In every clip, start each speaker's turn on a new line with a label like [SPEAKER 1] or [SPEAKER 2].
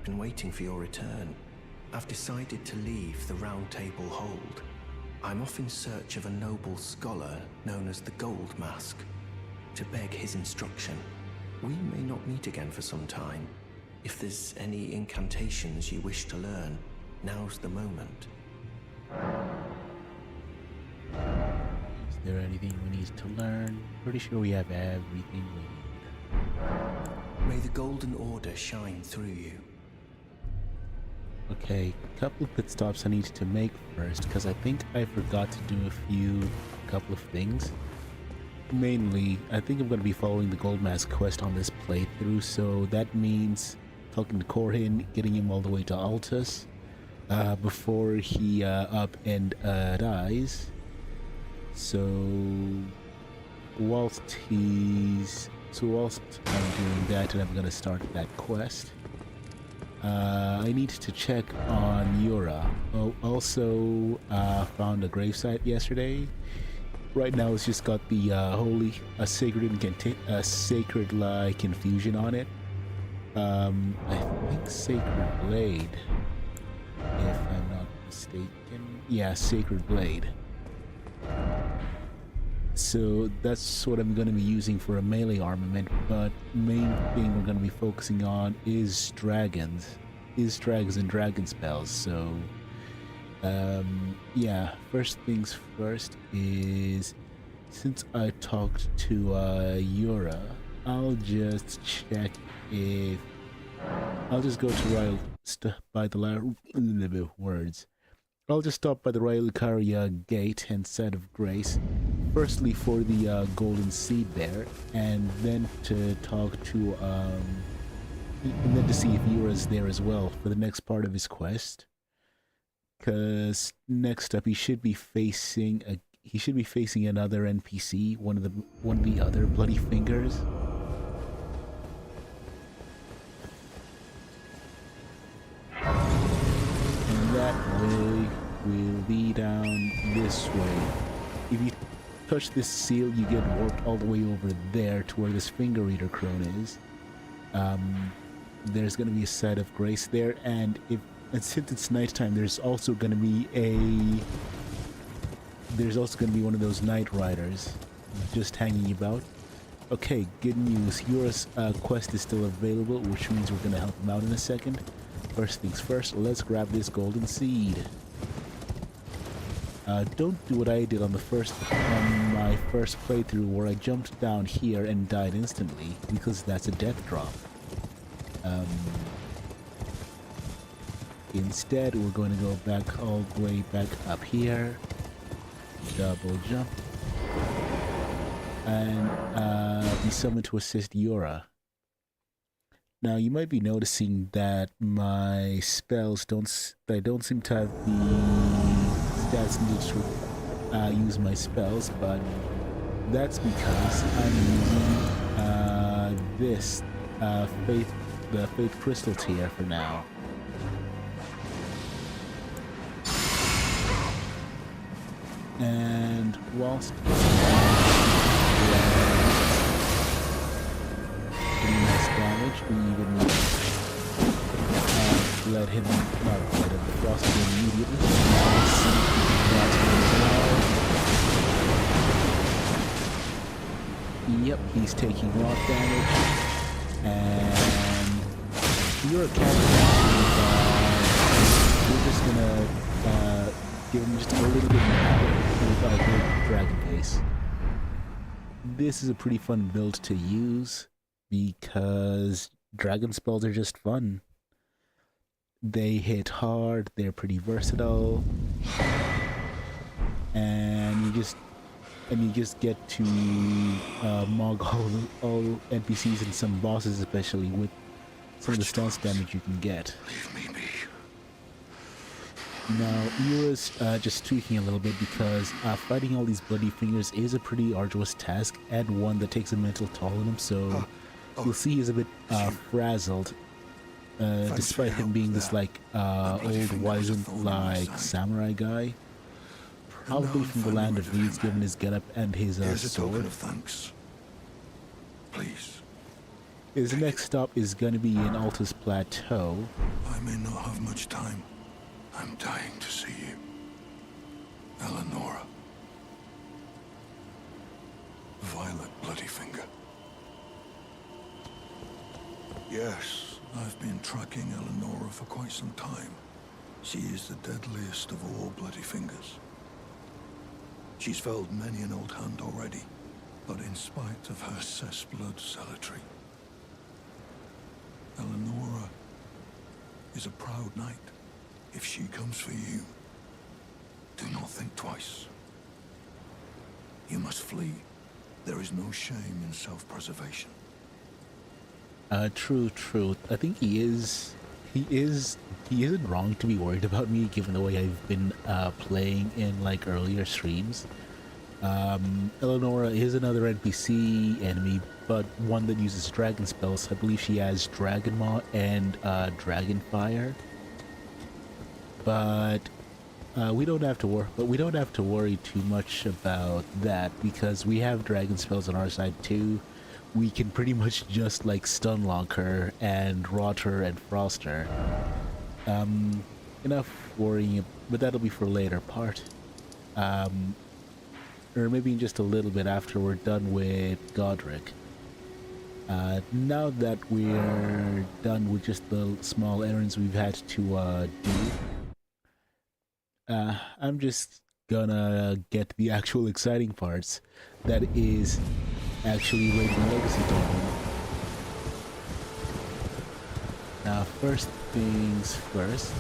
[SPEAKER 1] I've been waiting for your return. I've decided to leave the Round Table Hold. I'm off in search of a noble scholar known as the Gold Mask, to beg his instruction. We may not meet again for some time. If there's any incantations you wish to learn, now's the moment.
[SPEAKER 2] Is there anything we need to learn? Pretty sure we have everything we need.
[SPEAKER 1] May the Golden Order shine through you.
[SPEAKER 2] Okay, a couple of pit stops I need to make first, because I think I forgot to do a couple of things. Mainly, I think I'm going to be following the Gold Mask quest on this playthrough, so that means talking to Corhin, getting him all the way to Altus, before he up and dies. So whilst I'm doing that, and I'm going to start that quest, I need to check on Yura. Oh, also found a gravesite yesterday. Right now it's just got the sacred like infusion on it. I think Sacred Blade, if I'm not mistaken. Yeah, Sacred Blade. So that's what I'm going to be using for a melee armament, but main thing we're going to be focusing on is dragons. And dragon spells. So yeah, first things first is, since I talked to Yura, I'll just check if I'll just go to Raya I'll just stop by the Raya Lucaria gate and Site of Grace, firstly for the golden seed there, and then to talk to and then to see if Yura's there as well for the next part of his quest. Because next up he should be facing another NPC, one of the other Bloody Fingers. And that way will be down this way. If you touch this seal, you get warped all the way over there to where this Finger Eater Crone is. There's going to be a Site of Grace there, and since it's nighttime, there's also going to be one of those Night Riders just hanging about. Okay, good news. Yura's quest is still available, which means we're going to help him out in a second. First things first, let's grab this golden seed. Don't do what I did on my first playthrough, where I jumped down here and died instantly, because that's a death drop. Instead, we're going to go back all the way back up here, double jump, and be summoned to assist Yura. Now, you might be noticing that my spells don't seem to have the stats needed to use my spells, but that's because I'm using the Faith Crystal tier for now. And whilst damage, we even let him frost him immediately. Yep, he's taking rock damage, and you're a we're just gonna give him just a little bit more with our good Dragon Face. This is a pretty fun build to use, because dragon spells are just fun. They hit hard, they're pretty versatile, and you just get to mog all NPCs and some bosses, especially with some of the stance damage you can get.
[SPEAKER 3] Leave me be.
[SPEAKER 2] Now, Yura's just tweaking a little bit, because fighting all these Bloody Fingers is a pretty arduous task, and one that takes a mental toll on him, so you'll see he's a bit frazzled, despite him being this old wizened samurai guy, probably from the land of Reeds, given his getup and his
[SPEAKER 3] Here's a
[SPEAKER 2] sword.
[SPEAKER 3] token of thanks. Please,
[SPEAKER 2] His next stop is gonna be in Altus Plateau.
[SPEAKER 3] I may not have much time. I'm dying to see you. Eleonora. Violet Bloodyfinger. Yes, I've been tracking Eleonora for quite some time. She is the deadliest of all Bloodyfingers. She's felled many an old hand already, but in spite of her cessblood zealotry, Eleonora is a proud knight. If she comes for you, do not think twice. You must flee. There is no shame in self-preservation.
[SPEAKER 2] True. I think he isn't wrong to be worried about me, given the way I've been playing in like earlier streams. Eleonora is another NPC enemy, but one that uses dragon spells. I believe she has Dragon Maw and Dragon Fire. But we don't have to worry too much about that, because we have dragon spells on our side too. We can pretty much just like stun lock her and rot her and frost her. Enough worrying, but that'll be for later part. Or maybe just a little bit after we're done with Godric. Now that we're done with just the small errands we've had to do, I'm just gonna get to the actual exciting parts. That is actually raiding a legacy tournament. Now, first things first.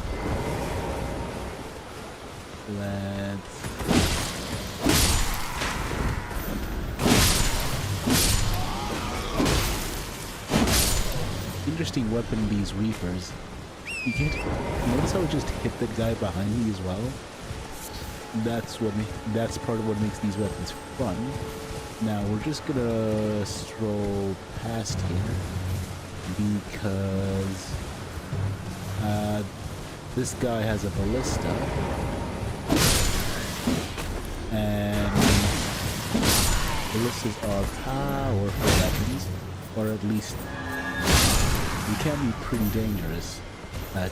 [SPEAKER 2] Interesting weapon, these Reapers. You can't notice how it just hit the guy behind me as well. That's part of what makes these weapons fun. Now we're just gonna stroll past here because this guy has a ballista, and ballistas are powerful weapons, or at least they can be pretty dangerous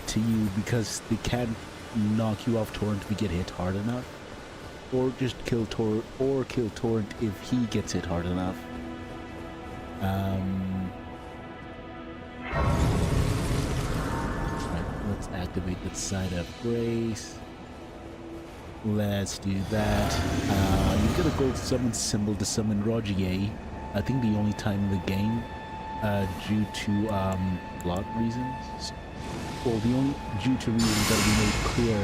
[SPEAKER 2] to you, because they can knock you off Torrent if you get hit hard enough, or just kill Torrent if he gets hit hard enough. Right, let's activate the side of grace. Let's do that. You get a gold summon symbol to summon Rogier. I think the only time in the game, due to plot reasons. Well, due to reasons that will be made clear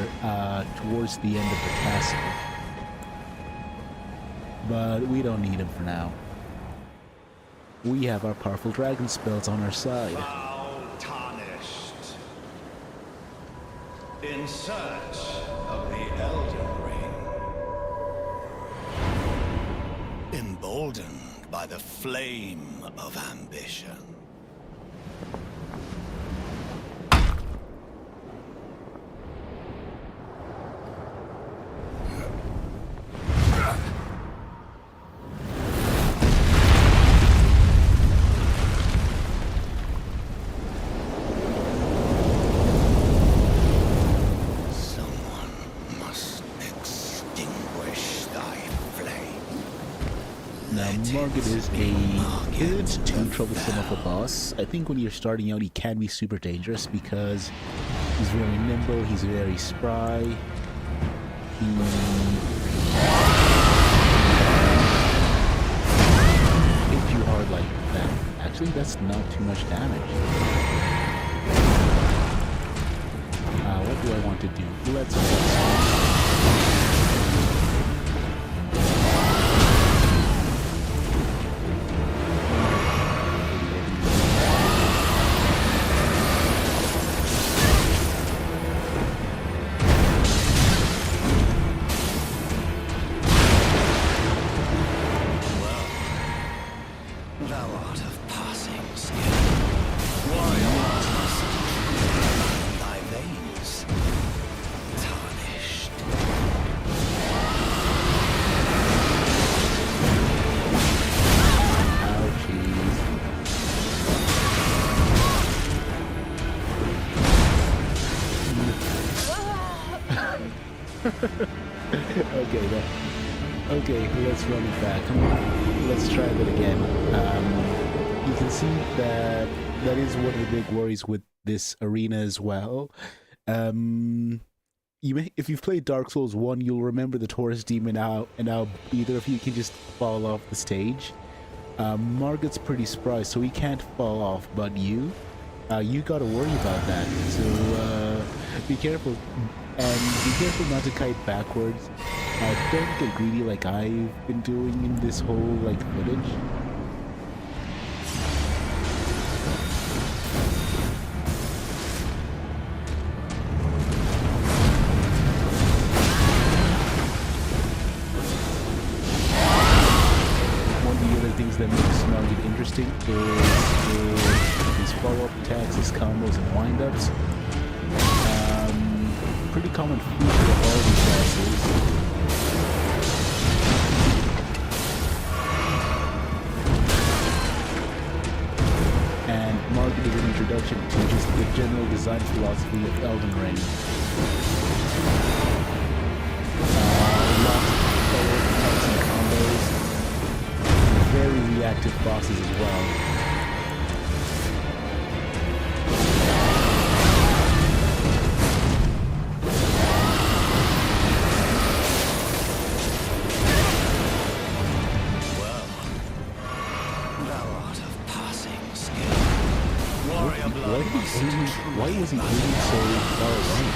[SPEAKER 2] towards the end of the castle. But we don't need him for now. We have our powerful dragon spells on our side.
[SPEAKER 4] Vow tarnished. In search of the Elden Ring. Emboldened by the flame of ambition.
[SPEAKER 2] It's too troublesome of a boss. I think when you're starting out, he can be super dangerous because he's very nimble, he's very spry. Hit you hard like that. Actually, that's not too much damage. What do I want to do? Let's
[SPEAKER 4] Thy veins tarnished.
[SPEAKER 2] Okay, let's run it back. Come on, let's try that again. You can see that that is one of the big worries with this arena as well. If you've played Dark Souls 1, you'll remember the Taurus Demon out, and now either of you can just fall off the stage. Margot's pretty spry, so he can't fall off, but you gotta worry about that. So be careful, and be careful not to kite backwards. Don't get greedy like I've been doing in this whole like footage. That makes Margit interesting is his follow-up attacks, his combos and wind-ups. Pretty common feature of all these classes. And Margit is an introduction to just the general design philosophy of Elden Ring. Lots of follow-up attacks and combos. Very reactive bosses as well.
[SPEAKER 4] Well, thou art of passing skill. Warrior blood
[SPEAKER 2] Why was he aiming so far away?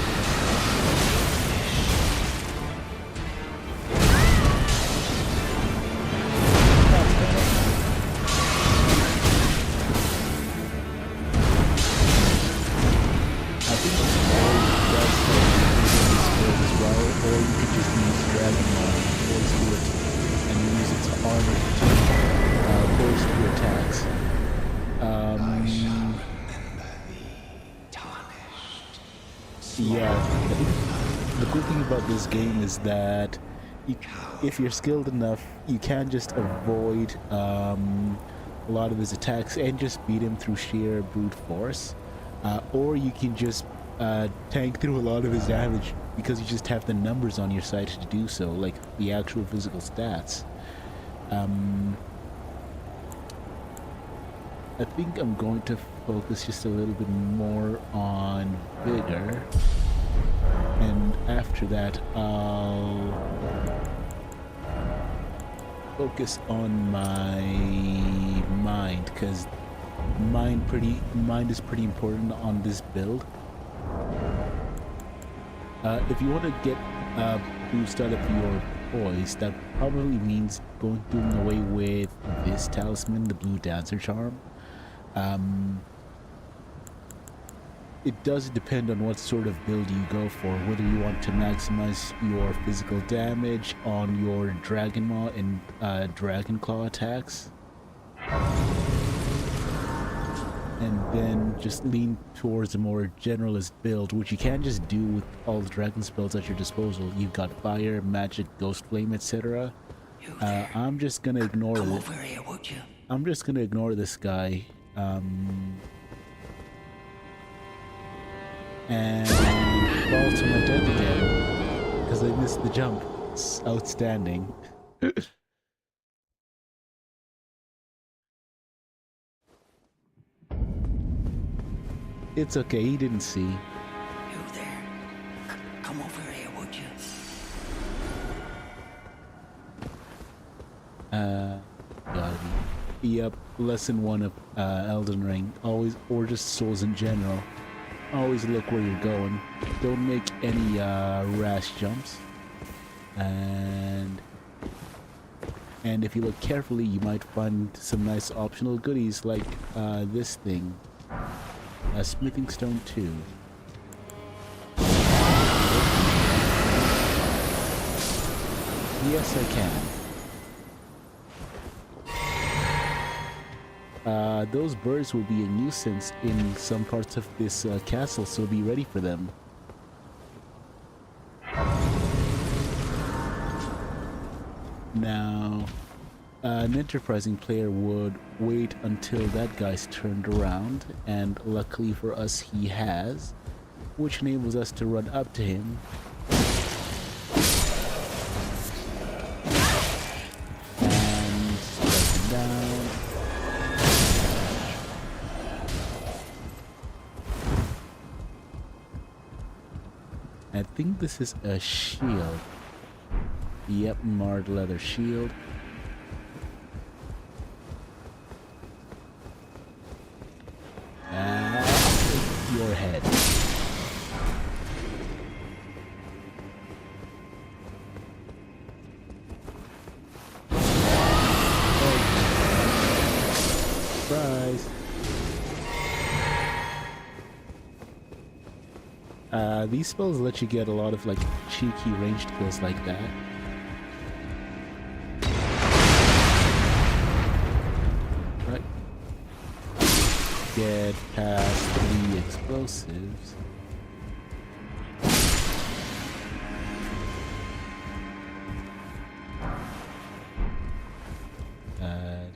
[SPEAKER 2] This game is that if you're skilled enough, you can just avoid a lot of his attacks and just beat him through sheer brute force, or you can just tank through a lot of his damage because you just have the numbers on your side to do so, like the actual physical stats. I think I'm going to focus just a little bit more on vigor. And after that, I'll focus on my mind, because mind is pretty important on this build. If you want to get a boost out of your poise, that probably means doing away with this talisman, the blue dancer charm. It does depend on what sort of build you go for, whether you want to maximize your physical damage on your Dragon Maw and Dragon Claw attacks, and then just lean towards a more generalist build, which you can just do with all the dragon spells at your disposal. You've got fire, magic, ghost flame, etc. I'm just gonna ignore it.
[SPEAKER 4] over here, would you?
[SPEAKER 2] I'm just gonna ignore this guy. And fall to my death again because I missed the jump. It's outstanding. It's okay, he didn't see.
[SPEAKER 4] You there? Come over here, would you?
[SPEAKER 2] Gotta be. Yep, lesson 1 of Elden Ring. Always, or just Souls in general. Always look where you're going. Don't make any rash jumps. And if you look carefully, you might find some nice optional goodies like this thing. A smithing stone 2. Yes, I can. Those birds will be a nuisance in some parts of this castle, so be ready for them. Now, an enterprising player would wait until that guy's turned around, and luckily for us he has, which enables us to run up to him I think this is a shield. Yep, marred leather shield. Your head. Surprise. These spells let you get a lot of like cheeky ranged kills like that. Right. Get past 3 explosives.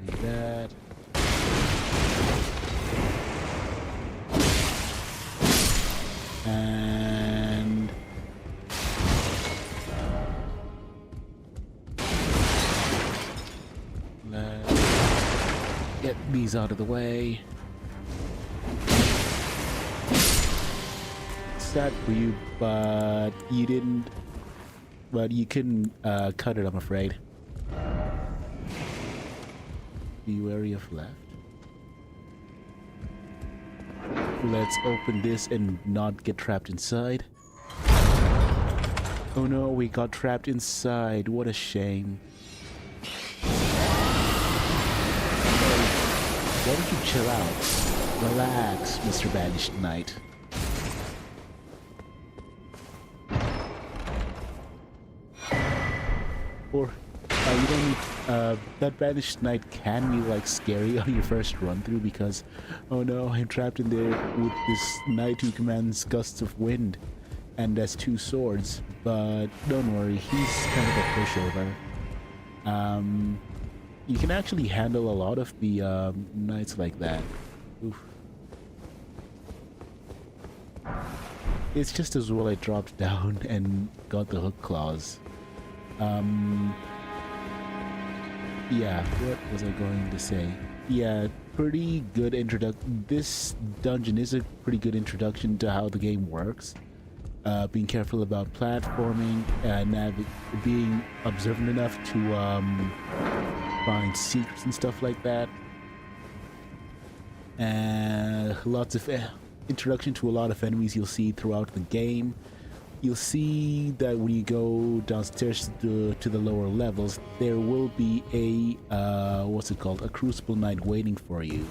[SPEAKER 2] Do that. And let's get these out of the way. Sad for you, but you didn't. But you couldn't cut it, I'm afraid. Be wary of left. Let's open this and not get trapped inside. Oh no, we got trapped inside. What a shame. Why don't you chill out? Relax, Mr. Banished Knight. Or you don't need that Banished Knight can be like scary on your first run through because oh no, I'm trapped in there with this knight who commands gusts of wind and has 2 swords, but don't worry, he's kind of a pushover. You can actually handle a lot of the knights like that. Oof. It's just as well I dropped down and got the hook claws. Yeah, what was I going to say? Yeah, pretty good introduction. This dungeon is a pretty good introduction to how the game works. Being careful about platforming and being observant enough to find secrets and stuff like that. And lots of introduction to a lot of enemies you'll see throughout the game. You'll see that when you go downstairs to the lower levels, there will be a, what's it called? A Crucible Knight waiting for you.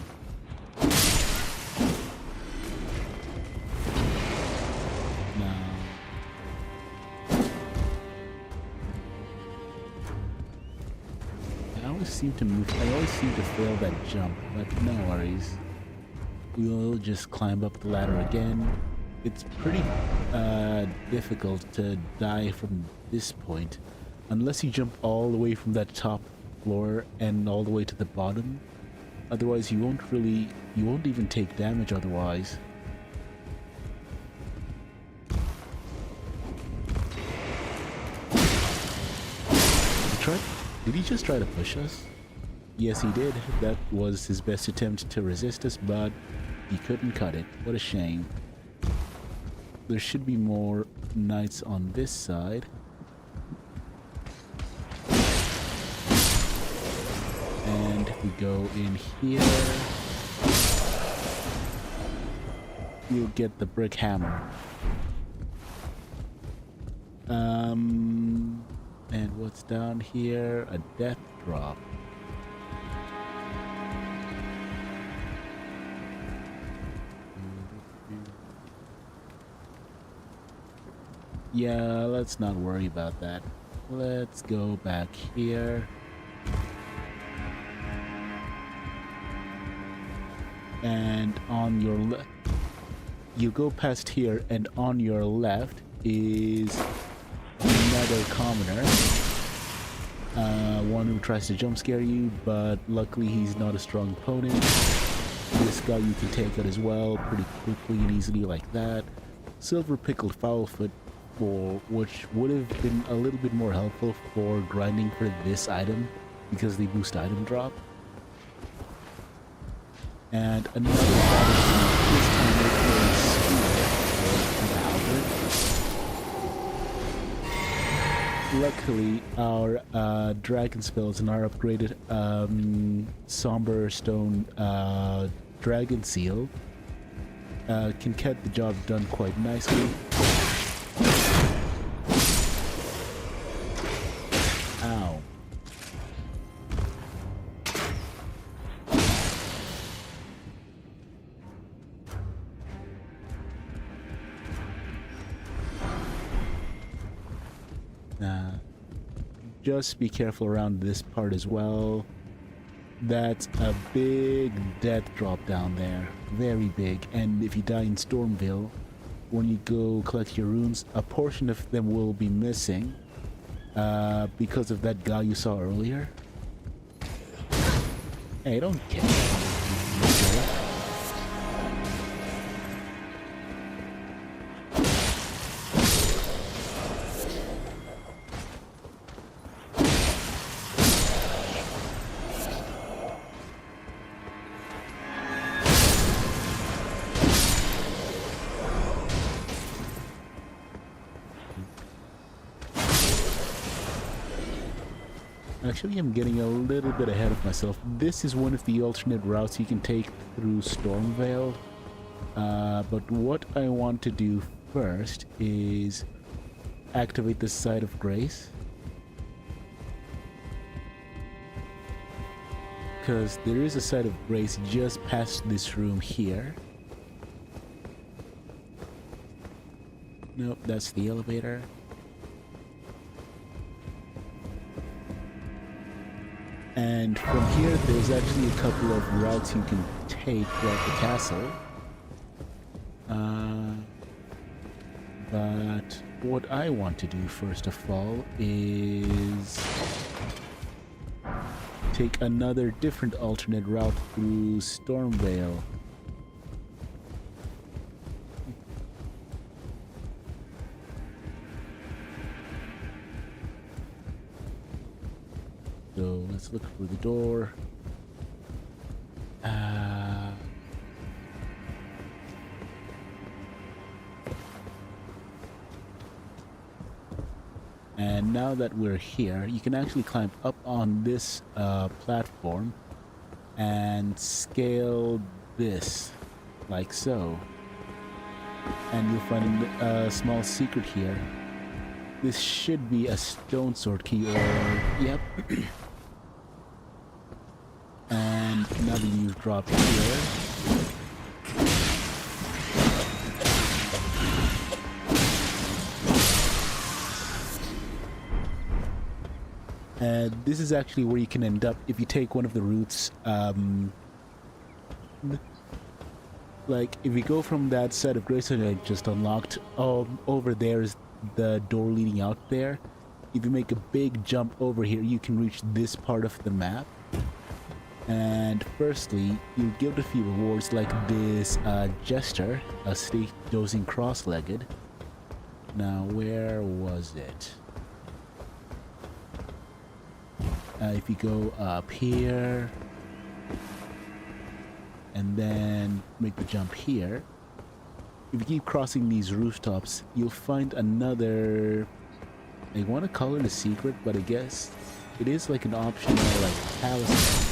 [SPEAKER 2] Now, I always seem to fail that jump, but no worries. We'll just climb up the ladder again. It's pretty difficult to die from this point unless you jump all the way from that top floor and all the way to the bottom. Otherwise you won't even take damage otherwise. Did he just try to push us? Yes, he did. That was his best attempt to resist us, but he couldn't cut it. What a shame. There should be more knights on this side. And if we go in here, you'll get the brick hammer. And what's down here? A death drop. Yeah, let's not worry about that. Let's go back here. And on your left, you go past here, and on your left is another commoner. One who tries to jump scare you, but luckily he's not a strong opponent. This guy you can take out as well pretty quickly and easily like that. Silver Pickled Foulfoot, which would have been a little bit more helpful for grinding for this item because they boost item drop. And another battle, this time with a spear or the halberd. luckily our dragon spells and our upgraded somber stone dragon seal can get the job done quite nicely. Ow. Just be careful around this part as well. That's a big death drop down there. Very big. And if you die in Stormveil, when you go collect your runes, a portion of them will be missing because of that guy you saw earlier. Hey, don't get it. Actually, I'm getting a little bit ahead of myself. This is one of the alternate routes you can take through Stormveil. But what I want to do first is activate the Site of Grace. Because there is a Site of Grace just past this room here. Nope, that's the elevator. And from here, there's actually a couple of routes you can take throughout the castle. But what I want to do first of all is take another different alternate route through Stormveil. So let's look for the door. And now that we're here, you can actually climb up on this platform and scale this, like so. And you'll find a small secret here. This should be a stone sword key, or yep. And now that you've dropped here, and this is actually where you can end up if you take one of the routes. Like if you go from that Site of Grace that I just unlocked, over there is the door leading out there. If you make a big jump over here, you can reach this part of the map. And firstly, you'll get a few rewards like this jester, a snake dozing cross-legged. Now, where was it? If you go up here and then make the jump here, if you keep crossing these rooftops, you'll find another, I want to call it a secret, but I guess it is like an optional like talisman.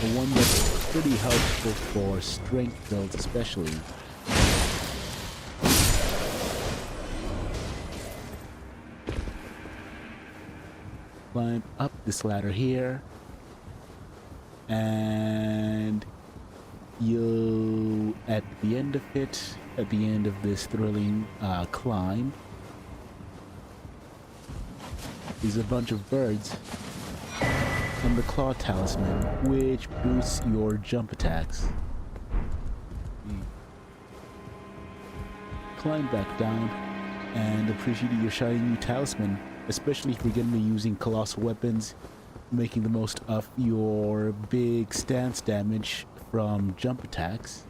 [SPEAKER 2] The one that's pretty helpful for strength builds especially. Climb up this ladder here, and you'll, at the end of it, at the end of this thrilling climb, is a bunch of birds and the claw talisman, which boosts your jump attacks. Climb back down and appreciate your shiny new talisman, especially if you're going to be using colossal weapons, making the most of your big stance damage from jump attacks.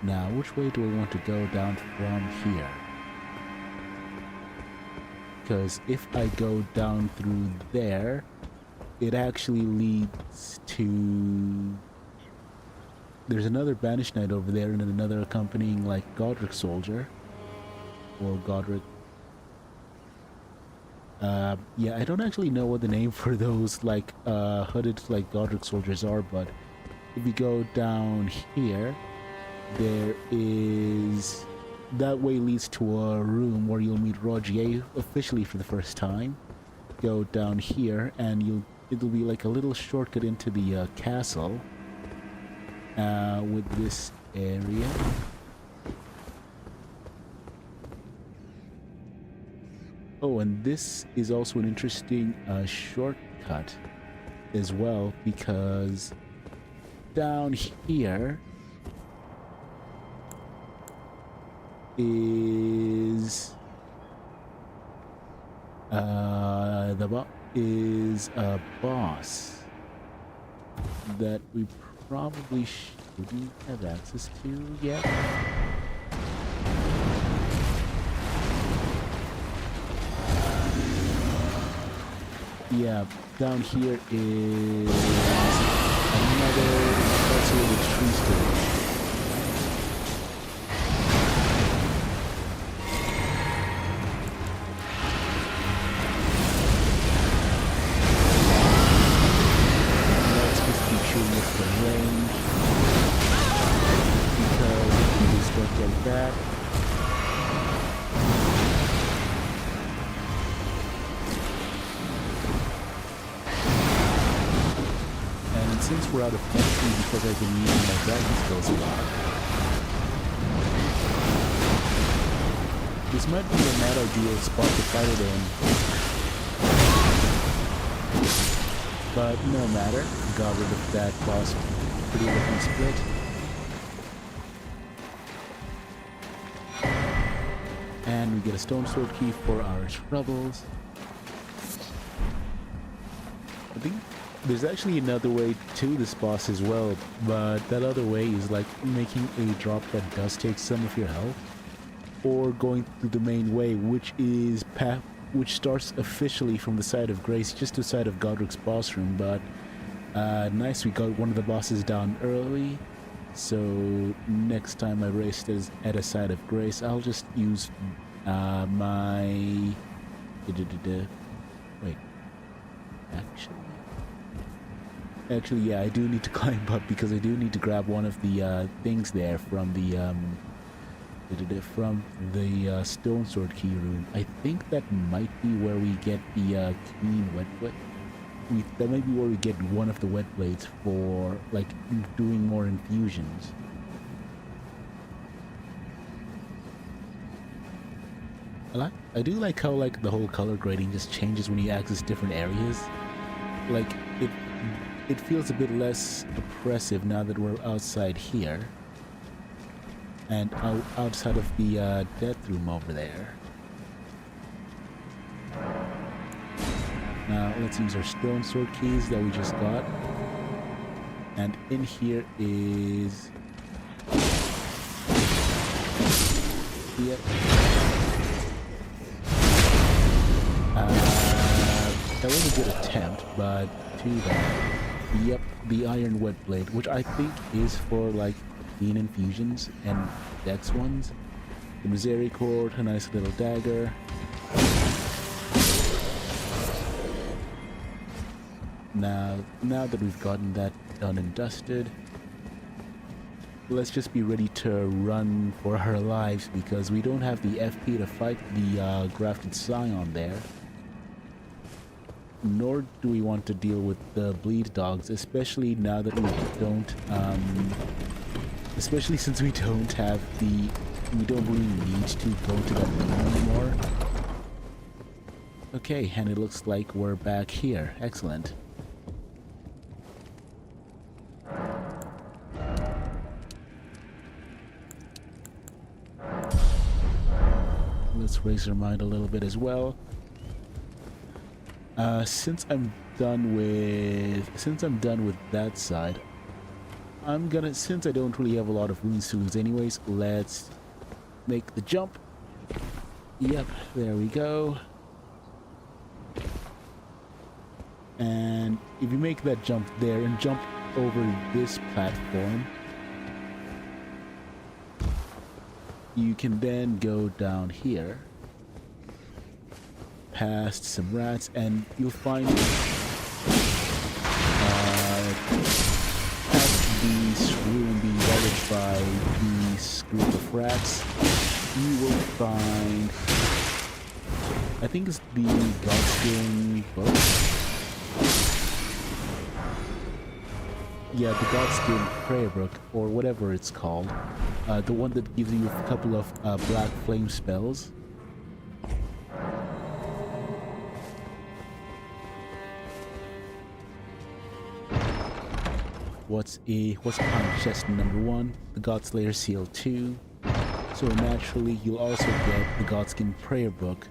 [SPEAKER 2] Now, which way do I want to go down from here? Because if I go down through there, it actually leads to... There's another Banished Knight over there and another accompanying, like, Godric soldier. Or Godric Yeah, I don't actually know what the name for those like hooded like Godric soldiers are, but if you go down here, there is that way leads to a room where you'll meet Rogier officially for the first time. Go down here and it'll be like a little shortcut into the castle with this area. Oh, and this is also an interesting shortcut as well, because down here is is a boss that we probably shouldn't have access to yet. Yeah, down here is another isolated tree stage. Let's just be shooting at the range because it can do stuff like that. Since we're out of HP because I've been using my dragon skills a lot, this might be a not ideal spot to fight it in. But no matter, got rid of that boss pretty looking split. And we get a stone sword key for our troubles. I think there's actually another way to this boss as well, but that other way is like making a drop that does take some of your health, or going through the main way, which starts officially from the side of Grace, just to the side of Godric's boss room. But nice, we got one of the bosses down early, so next time I race this at a side of Grace, I'll just use my... Wait, Actually, yeah, I do need to climb up because I do need to grab one of the things there from the stone sword key room. I think that might be where we get the keen wet blade. That might be where we get one of the wet blades for like doing more infusions. I do like how like the whole color grading just changes when you access different areas. Like it feels a bit less oppressive now that we're outside here. And outside of the death room over there. Now let's use our stone sword keys that we just got. And in here is... Yep. That was a good attempt, but to that. Yep, the iron wet blade, which I think is for like clean infusions and dex ones. The misericord, a nice little dagger. Now that we've gotten that done and dusted, let's just be ready to run for our lives because we don't have the FP to fight the grafted scion there. Nor do we want to deal with the bleed dogs, especially now that we don't, especially since we don't have we don't really need to go to that room anymore. Okay, and it looks like we're back here. Excellent. Let's raise our mind a little bit as well. Since I'm done with that side, since I don't really have a lot of rune stones anyways, let's make the jump. Yep, there we go. And if you make that jump there and jump over this platform, you can then go down here, past some rats, and you'll find past this room being guarded by this group of rats. You will find, I think it's the Godskin book. Yeah, the Godskin prayer book, or whatever it's called. The one that gives you a couple of black flame spells. What's behind chest number 1? The Godslayer Seal 2. So naturally, you'll also get the Godskin prayer book,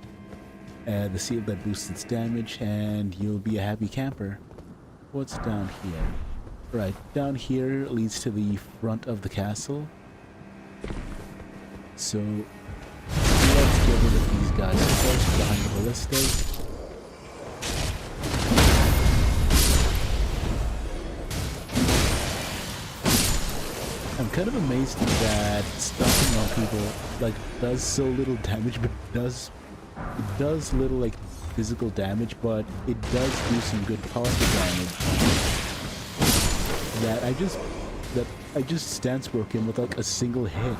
[SPEAKER 2] the seal that boosts its damage, and you'll be a happy camper. What's down here? Right, down here leads to the front of the castle. So let's get rid of these guys first behind the ballistas. I'm kind of amazed that stomping on people like does so little damage, but it does little like physical damage, but it does do some good particle damage. That I just stance broke him with like a single hit.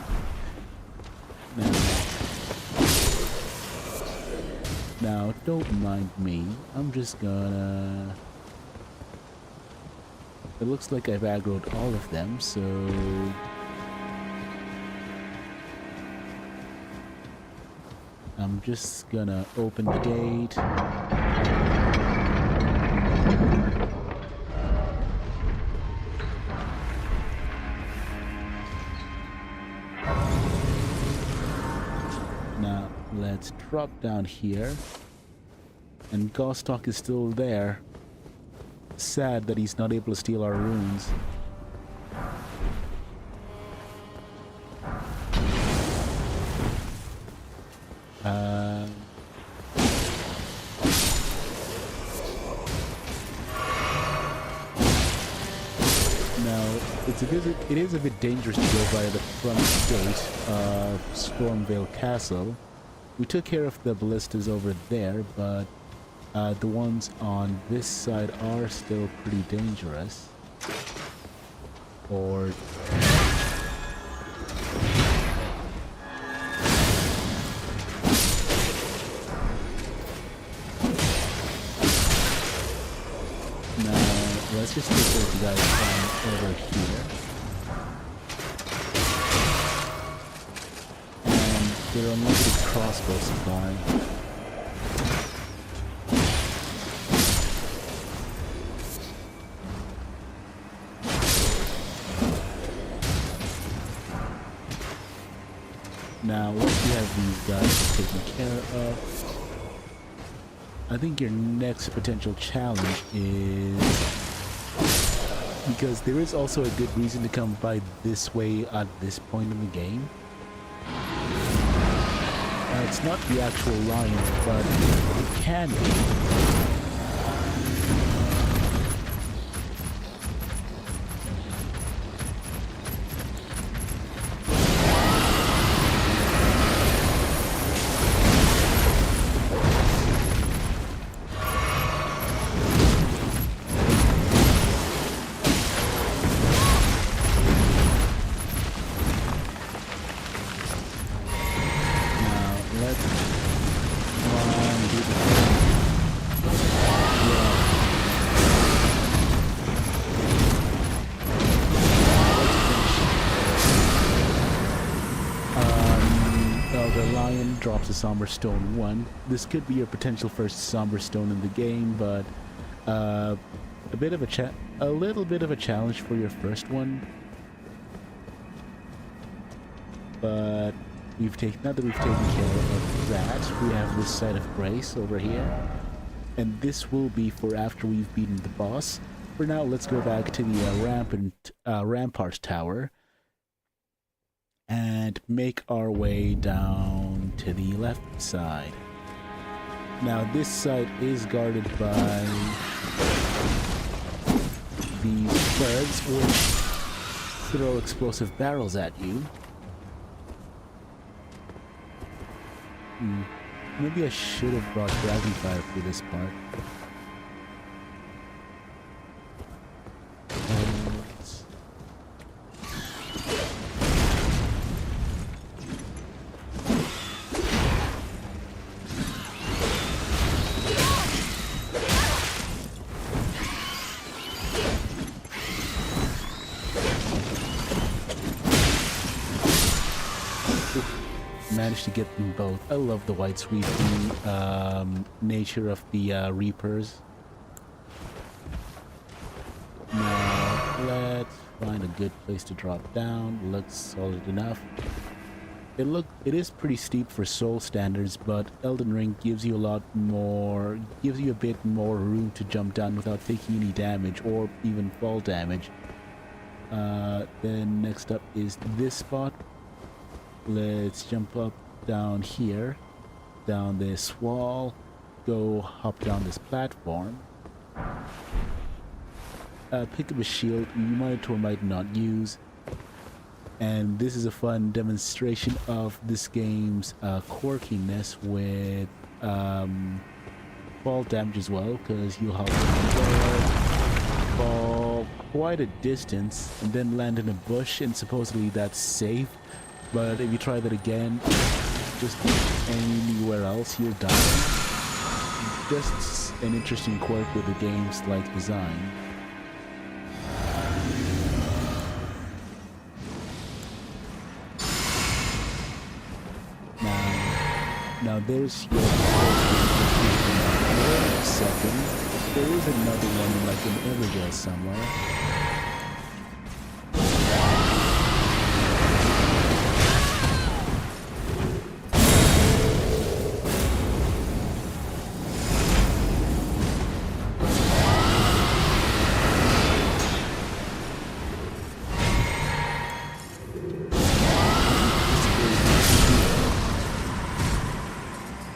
[SPEAKER 2] Now don't mind me. I'm just gonna. It looks like I've aggroed all of them, so I'm just gonna open the gate. Now let's drop down here, and Gostock is still there. Sad that he's not able to steal our runes. Now, it is a bit dangerous to go by the front gate of Stormveil Castle. We took care of the ballistas over there, but the ones on this side are still pretty dangerous. Or let's just take those guys over here. And they're unlimited crossbow supply. Now, once you have these guys taken care of, I think your next potential challenge is, because there is also a good reason to come by this way at this point in the game. It's not the actual lion, but it can be. Drops a Somber Stone 1. This could be your potential first Somber Stone in the game, but a little bit of a challenge for your first one. But now that we've taken care of that, we have this side of Grace over here, and this will be for after we've beaten the boss. For now, let's go back to the Rampart Tower and make our way down to the left side. Now this side is guarded by these birds, which throw explosive barrels at you. maybe I should have brought Dragonfire for this part. Managed to get them both. I love the white sweeping nature of the Reapers. Now let's find a good place to drop down. Looks solid enough. It is pretty steep for Soul standards, but Elden Ring gives you a bit more room to jump down without taking any damage or even fall damage. Then next up is this spot. Let's jump up down here, down this wall, go hop down this platform. Pick up a shield you might or might not use. And this is a fun demonstration of this game's quirkiness with fall damage as well, because you'll hop down, fall quite a distance, and then land in a bush, and supposedly that's safe. But if you try that again, just anywhere else, you're dying. Just an interesting quirk with the game's like design. Now there's your second. There is another one like in Evergale somewhere.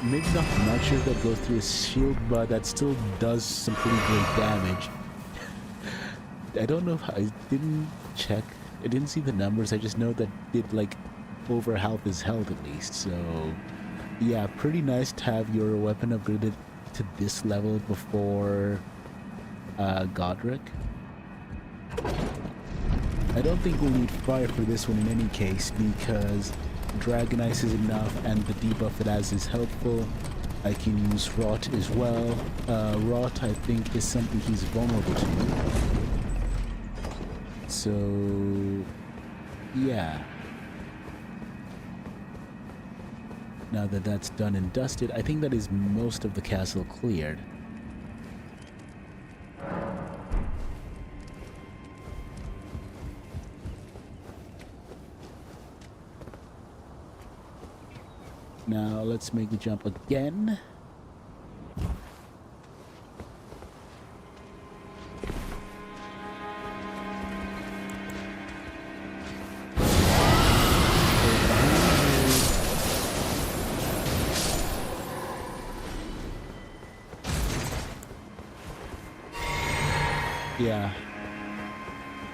[SPEAKER 2] Maybe not sure if that goes through his shield, but that still does some pretty great damage. I don't know if I didn't check. I didn't see the numbers. I just know that it like over half his health at least. So yeah, pretty nice to have your weapon upgraded to this level before Godric. I don't think we'll need fire for this one in any case, because Dragon Ice is enough, and the debuff it has is helpful. I can use Rot as well. Rot, I think, is something he's vulnerable to. So, yeah. Now that that's done and dusted, I think that is most of the castle cleared. Now let's make the jump again.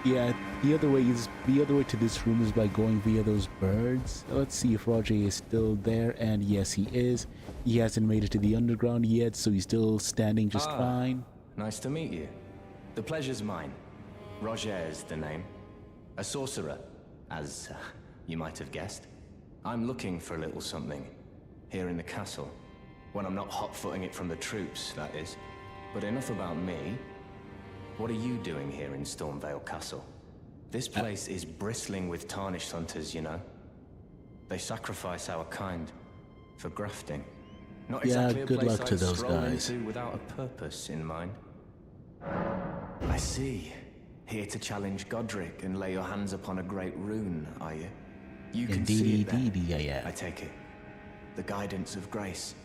[SPEAKER 2] Yeah, the other way to this room is by going via those birds. Let's see if Roger is still there, and yes, he is. He hasn't made it to the underground yet, so he's still standing just fine.
[SPEAKER 1] Nice to meet you. The pleasure's mine. Roger is the name. A sorcerer, as you might have guessed. I'm looking for a little something here in the castle. When I'm not hot-footing it from the troops, that is. But enough about me. What are you doing here in Stormveil Castle? This place is bristling with tarnished hunters, you know. They sacrifice our kind for grafting. Not exactly
[SPEAKER 2] good
[SPEAKER 1] a place
[SPEAKER 2] luck to
[SPEAKER 1] I'd
[SPEAKER 2] those
[SPEAKER 1] stroll
[SPEAKER 2] guys.
[SPEAKER 1] into without a purpose in mind. I see. Here to challenge Godric and lay your hands upon a great rune, are you? You can see it then,
[SPEAKER 2] yeah.
[SPEAKER 1] I take it. The guidance of grace.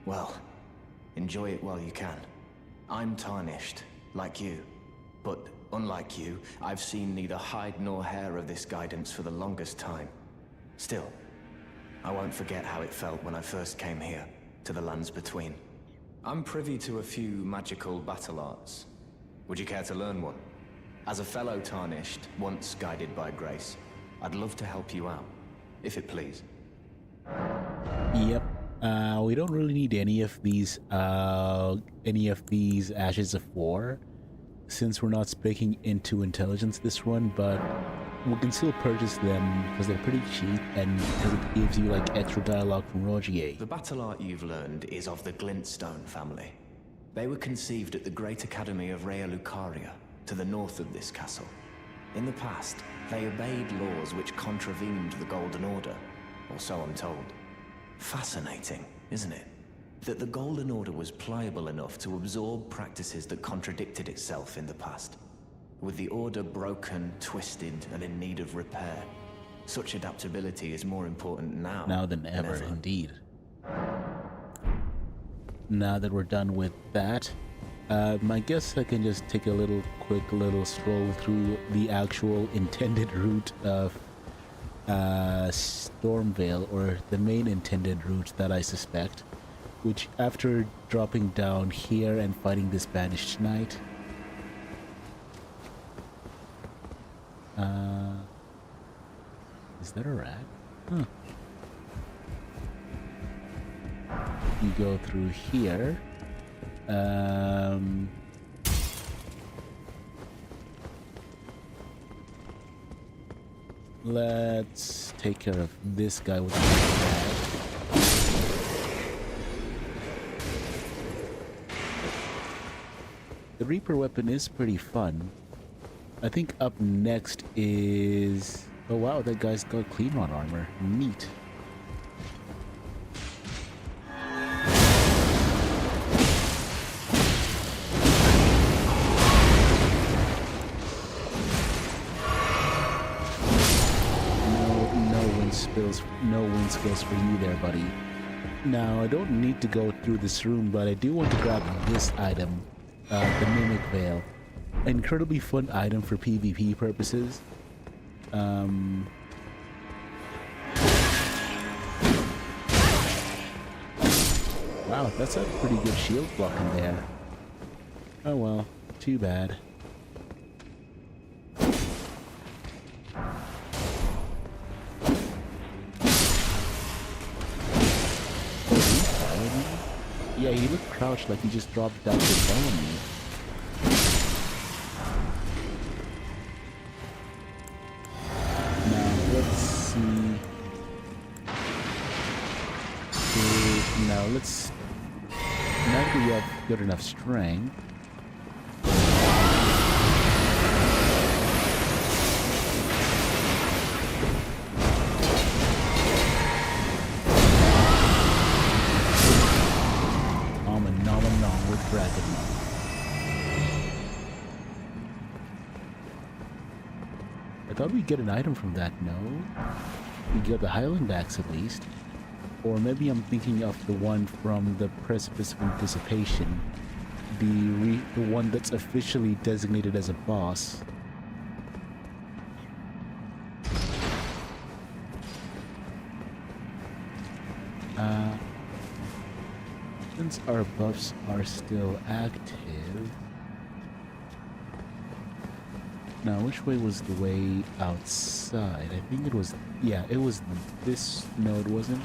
[SPEAKER 1] Well, enjoy it while you can. I'm tarnished, like you. But unlike you, I've seen neither hide nor hair of this guidance for the longest time. Still, I won't forget how it felt when I first came here, to the lands between. I'm privy to a few magical battle arts. Would you care to learn one? As a fellow tarnished, once guided by grace, I'd love to help you out, if it please.
[SPEAKER 2] Yep. We don't really need any of these ashes of war, since we're not speaking into intelligence this run, but we can still purchase them because they're pretty cheap and because it gives you like extra dialogue from Rogier.
[SPEAKER 1] The battle art you've learned is of the Glintstone family. They were conceived at the Great Academy of Raya Lucaria, to the north of this castle. In the past, they obeyed laws which contravened the Golden Order, or so I'm told. Fascinating, isn't it? That the Golden Order was pliable enough to absorb practices that contradicted itself in the past. With the Order broken, twisted, and in need of repair, such adaptability is more important now
[SPEAKER 2] Than ever, indeed. Now that we're done with that, I guess I can just take a quick stroll through the actual intended route of Stormveil, or the main intended route that I suspect, which after dropping down here and fighting this banished knight, is that a rat? Huh. You go through here. Let's take care of this guy with the bag. The Reaper weapon is pretty fun. I think up next is... Oh wow, that guy's got clean run armor. Neat. No wind skills for you there, buddy. Now, I don't need to go through this room, but I do want to grab this item, the Mimic Veil. Incredibly fun item for PvP purposes. Wow, that's a pretty good shield block in there. Oh well, too bad. Yeah, he looked crouched like he just dropped down to follow me. Now, let's see. Now, now that we have good enough strength, I thought we'd get an item from that, no? We get the Highland Axe at least. Or maybe I'm thinking of the one from the Precipice of Anticipation. The one that's officially designated as a boss. Since our buffs are still active... Now, which way was the way outside? I think it was... Yeah, it was this node, wasn't?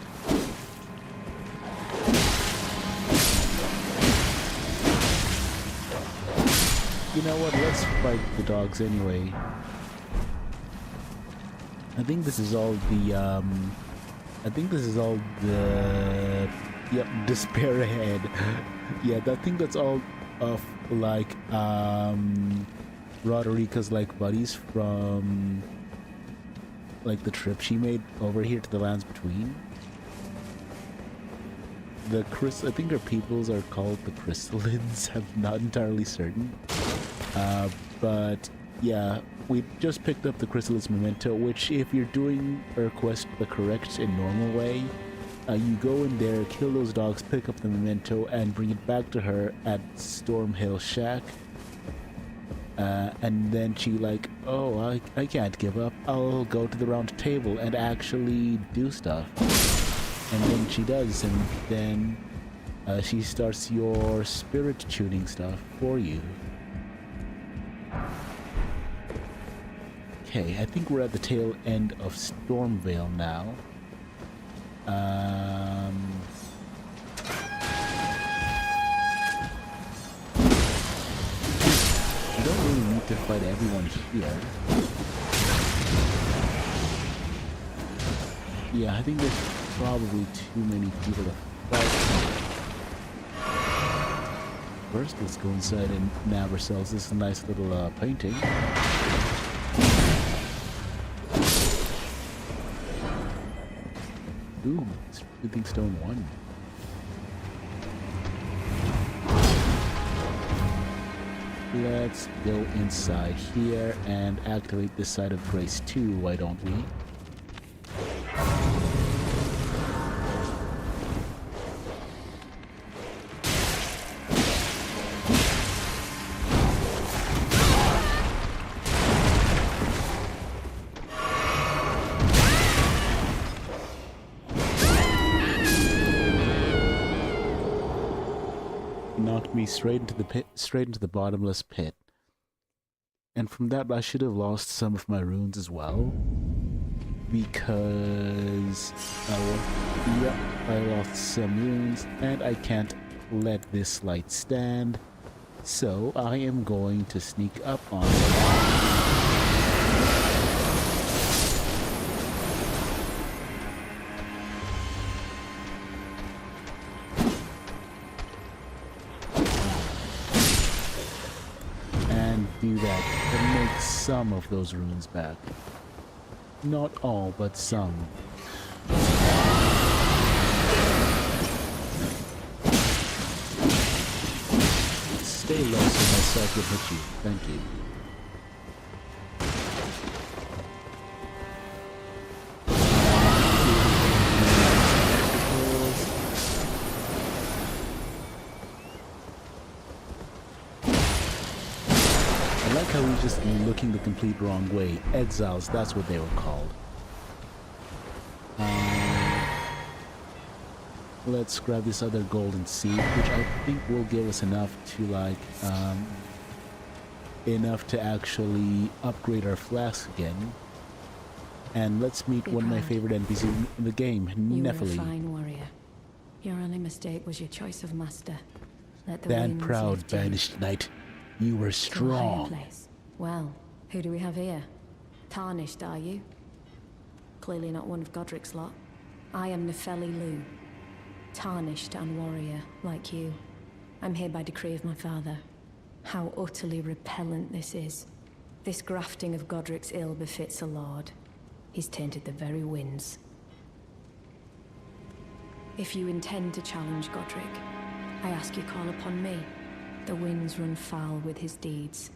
[SPEAKER 2] You know what? Let's fight the dogs anyway. I think this is all the... Yep, despair ahead. Yeah, I think that's all of, like, Roderica's, like, buddies from, like, the trip she made over here to the Lands Between. I think her peoples are called the Crystalids. I'm not entirely certain. But, yeah, we just picked up the Crystalids memento, which, if you're doing a quest the correct and normal way, you go in there, kill those dogs, pick up the memento, and bring it back to her at Stormveil Shack. And then she like, oh, I can't give up. I'll go to the round table and actually do stuff. And then she does, and then she starts your spirit tuning stuff for you. Okay, I think we're at the tail end of Stormveil now. don't really need to fight everyone here. Yeah, I think there's probably too many people to fight. First, let's go inside and nab ourselves this nice little painting. Ooh, Smoothing Stone 1. Let's go inside here and activate this side of Grace 2, why don't we? Knocked me straight into the pit, straight into the bottomless pit. And from that I should have lost some of my runes as well. Because I lost some runes and I can't let this light stand. So I am going to sneak up on it. Do that and make some of those runes back. Not all, but some. Stay low so my sword will hit you. Thank you. I like how we're just looking the complete wrong way. Exiles, that's what they were called. Let's grab this other golden seed, which I think will give us enough to like, enough to actually upgrade our flask again. And let's meet one of my favorite NPCs in the game, Nephili.
[SPEAKER 5] You were a fine warrior. Your only mistake was your choice of master. Let the
[SPEAKER 2] Stand
[SPEAKER 5] winds
[SPEAKER 2] proud,
[SPEAKER 5] lift you
[SPEAKER 2] banished knight. You were
[SPEAKER 5] to a higher
[SPEAKER 2] strong.
[SPEAKER 5] place. Well, who do we have here? Tarnished, are you? Clearly not one of Godric's lot. I am Nephili Lu. Tarnished and warrior, like you. I'm here by decree of my father. How utterly repellent this is. This grafting of Godric's ill befits a lord. He's tainted the very winds. If you intend to challenge Godric, I ask you call upon me. The winds run foul with his deeds.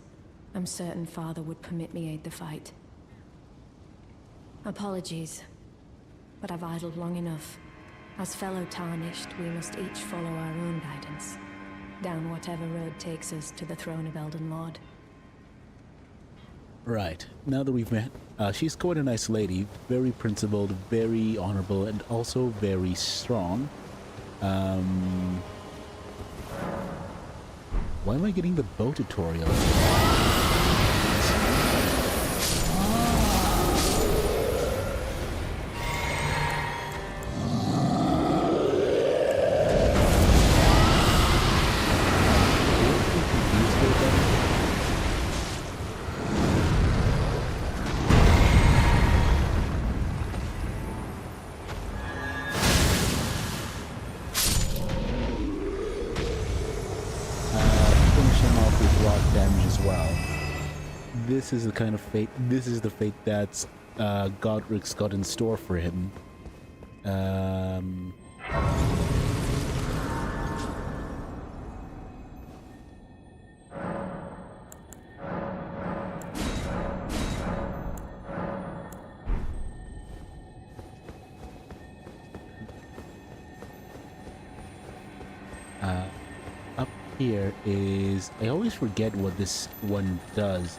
[SPEAKER 5] I'm certain father would permit me aid the fight. Apologies, but I've idled long enough. As fellow Tarnished, we must each follow our own guidance, down whatever road takes us to the throne of Elden Lord.
[SPEAKER 2] Right, now that we've met, she's quite a nice lady, very principled, very honorable, and also very strong. Why am I getting the bow tutorial? This is the kind of fate. This is the fate that Godric's got in store for him. Up here is, I always forget what this one does.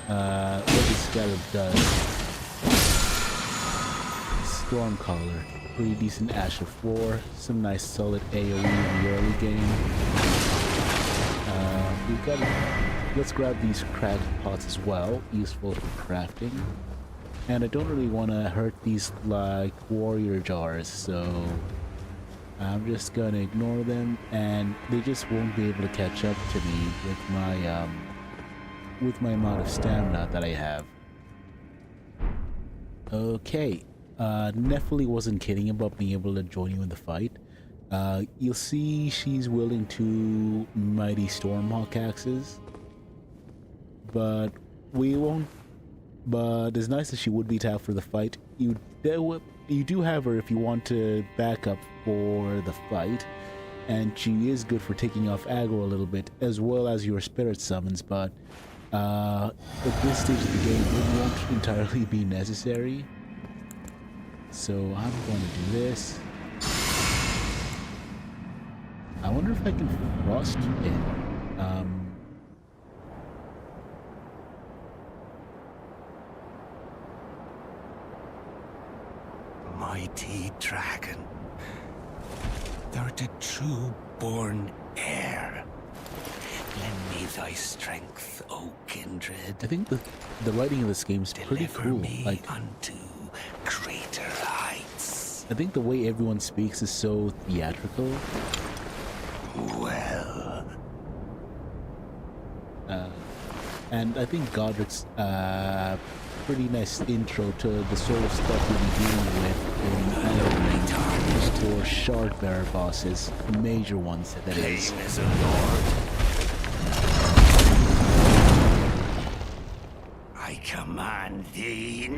[SPEAKER 2] What this scarab does. Stormcaller, pretty decent Ash of 4, some nice solid AoE in the early game. We've got, let's grab these cracked pots as well, useful for crafting. And I don't really want to hurt these like warrior jars, so I'm just gonna ignore them, and they just won't be able to catch up to me with my with my amount of stamina that I have. Okay, Nephili wasn't kidding about being able to join you in the fight. You'll see she's willing to mighty Stormhawk axes, but we won't. But as nice as she would be to have for the fight, you do have her if you want to back up for the fight, and she is good for taking off aggro a little bit, as well as your spirit summons, but at this stage of the game, it won't entirely be necessary. So I'm going to do this. I wonder if I can frost it.
[SPEAKER 4] Mighty dragon, thou the true born heir. Lend me thy strength, O kindred.
[SPEAKER 2] I think the writing of this game is pretty
[SPEAKER 4] Deliver
[SPEAKER 2] cool.
[SPEAKER 4] me
[SPEAKER 2] Like,
[SPEAKER 4] unto greater heights.
[SPEAKER 2] I think the way everyone speaks is so theatrical.
[SPEAKER 4] Well,
[SPEAKER 2] And I think Godric's pretty nice intro to the sort of stuff we'll be dealing with in Elden for Shardbearer bosses, the major ones that is.
[SPEAKER 4] claim as a lord. I command thee.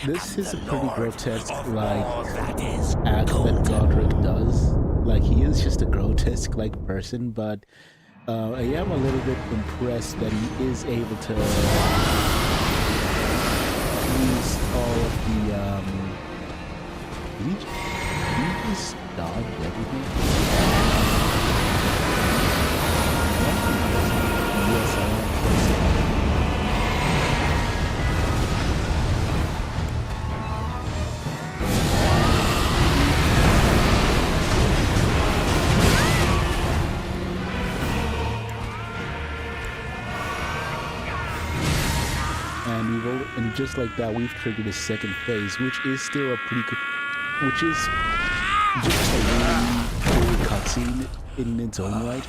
[SPEAKER 2] This is a pretty
[SPEAKER 4] Lord
[SPEAKER 2] grotesque,
[SPEAKER 4] of
[SPEAKER 2] like,
[SPEAKER 4] all that is
[SPEAKER 2] act that
[SPEAKER 4] golden.
[SPEAKER 2] Godric does. Like, he is just a grotesque, like, person, but I am a little bit impressed that he is able to use all of the, did he just dodge everything? Yes, I want to place it. And just like that, we've triggered a second phase, which is still a pretty good, which is just a really cool cutscene in its own right.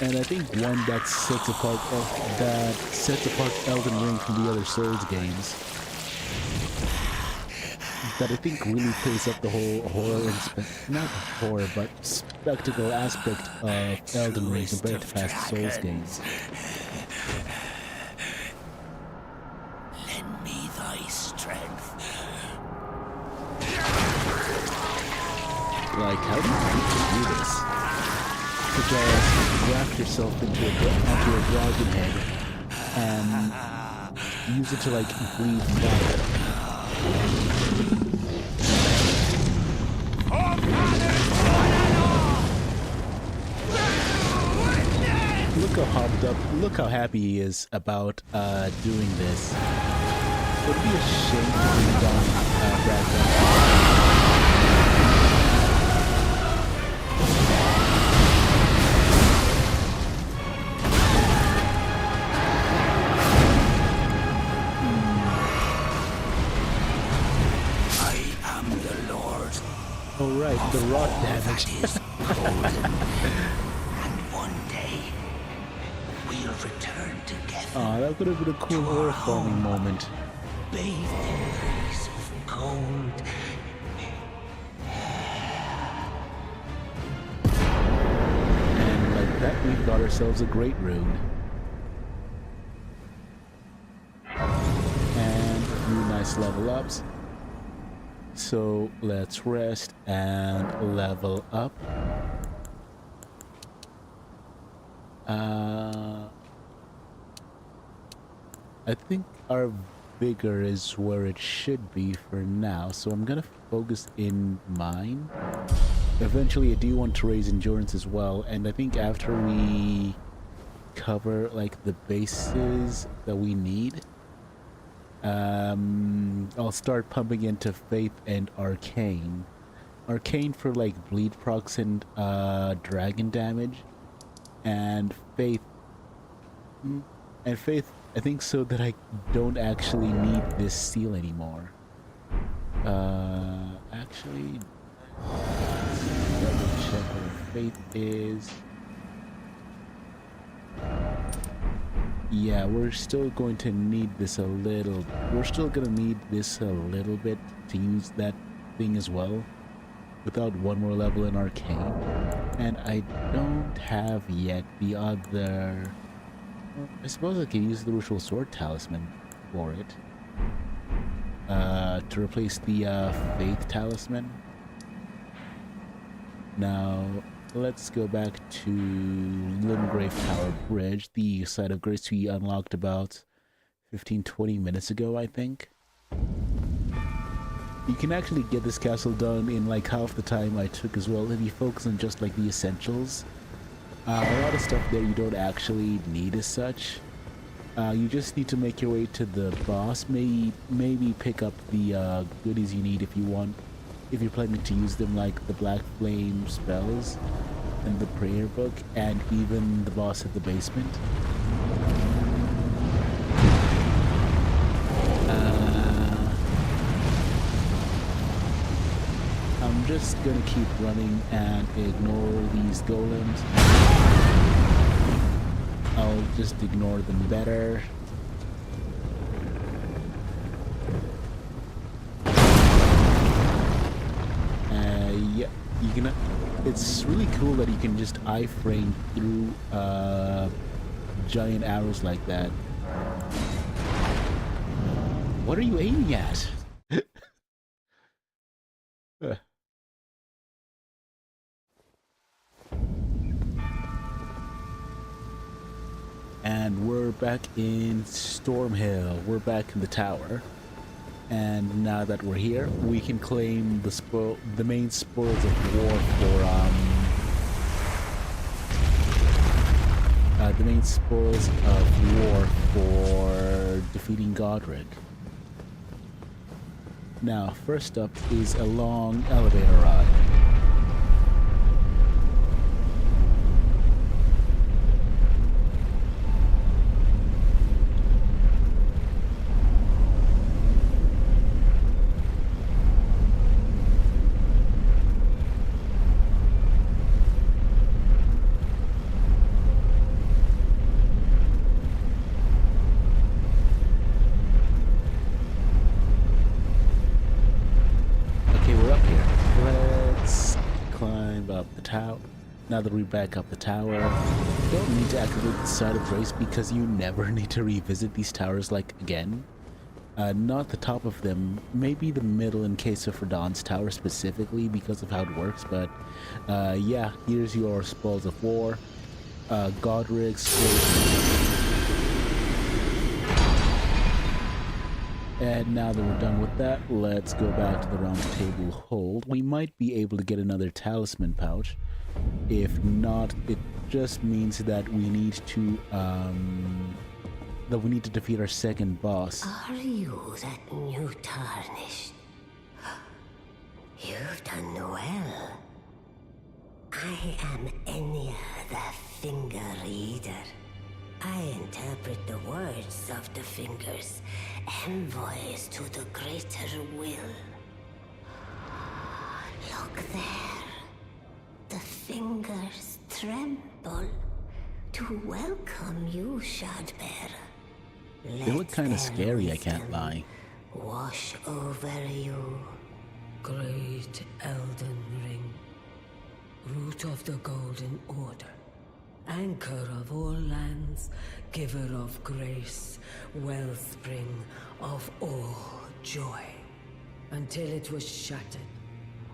[SPEAKER 2] And I think one that sets apart Elden Ring from the other Souls games. That I think really plays up the whole horror and not horror, but spectacle aspect of Elden Ring compared to past Souls games. Like, how do you do this? Such as graft yourself onto a dragon head and use it to, like, breathe fire. Look how happy he is about doing this. It would be a shame to bring down Brad. Oh right, the rot damage.
[SPEAKER 4] And one day we'll return together.
[SPEAKER 2] Aw, that would have been a cool ore farming moment.
[SPEAKER 4] Bathed in rays of gold.
[SPEAKER 2] And like that, we've got ourselves a great rune. And a few nice level ups. So let's rest and level up. I think our vigor is where it should be for now, so I'm gonna focus in mine. Eventually I do want to raise endurance as well, and I think after we cover like the bases that we need, I'll start pumping into Faith and Arcane. Arcane for like bleed procs and dragon damage, and Faith, I think so that I don't actually need this seal anymore. Actually, let's double check what Faith is. yeah, we're still going to need this a little. We're still gonna need this a little bit to use that thing as well. Without one more level in Arcane. And I don't have yet the other... I suppose I can use the Ritual Sword Talisman for it. To replace the Faith Talisman. Now, let's go back to Limgrave Tower Bridge, the site of grace we unlocked about 15-20 minutes ago, I think. You can actually get this castle done in like half the time I took as well if you focus on just like the essentials. A lot of stuff there you don't actually need as such. You just need to make your way to the boss, maybe pick up the goodies you need if you want, if you're planning to use them, like the Black Flame spells and the prayer book and even the boss at the basement. I'm just gonna keep running and ignore these golems. I'll just ignore them better. Yeah, you can. It's really cool that you can just iframe through giant arrows like that. What are you aiming at? And we're back in Stormveil. We're back in the tower. And now that we're here, we can claim the main spoils of war for the main spoils of war for defeating Godric. Now, first up is a long elevator ride. Now that we're back up the tower, you don't need to activate the Site of Grace because you never need to revisit these towers like again. Not the top of them, maybe the middle in case of Radahn's tower specifically because of how it works, but yeah, here's your spoils of war. Godric's And now that we're done with that, let's go back to the Round Table Hold. We might be able to get another talisman pouch. If not, it just means that we need to defeat our second boss.
[SPEAKER 4] Are you that new tarnished? You've done well. I am Enya the Finger Reader. I interpret the words of the fingers, envoys to the greater will. Look there. The fingers tremble to welcome you, Shardbearer.
[SPEAKER 2] They look kind of scary, I can't lie.
[SPEAKER 4] Wash over you.
[SPEAKER 6] Great Elden Ring, root of the Golden Order, anchor of all lands, giver of grace, wellspring of all joy. Until it was shattered,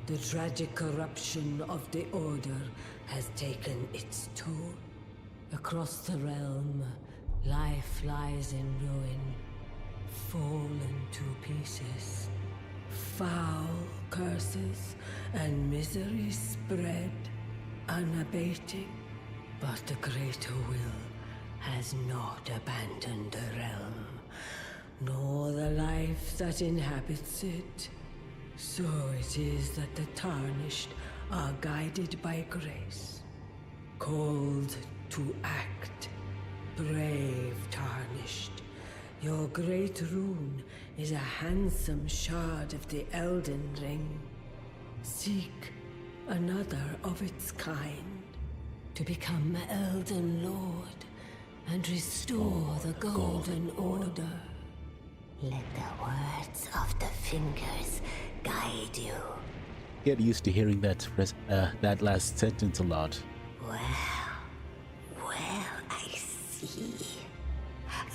[SPEAKER 6] the tragic corruption of the Order has taken its toll. Across the realm, life lies in ruin, fallen to pieces. Foul curses and misery spread, unabating. But the greater will has not abandoned the realm, nor the life that inhabits it. So it is that the Tarnished are guided by grace, called to act. Brave Tarnished, your great rune is a handsome shard of the Elden Ring. Seek another of its kind to become Elden Lord and restore the Golden Order.
[SPEAKER 4] Let the words of the fingers guide you.
[SPEAKER 2] Get used to hearing that last sentence a lot.
[SPEAKER 4] Well, I see.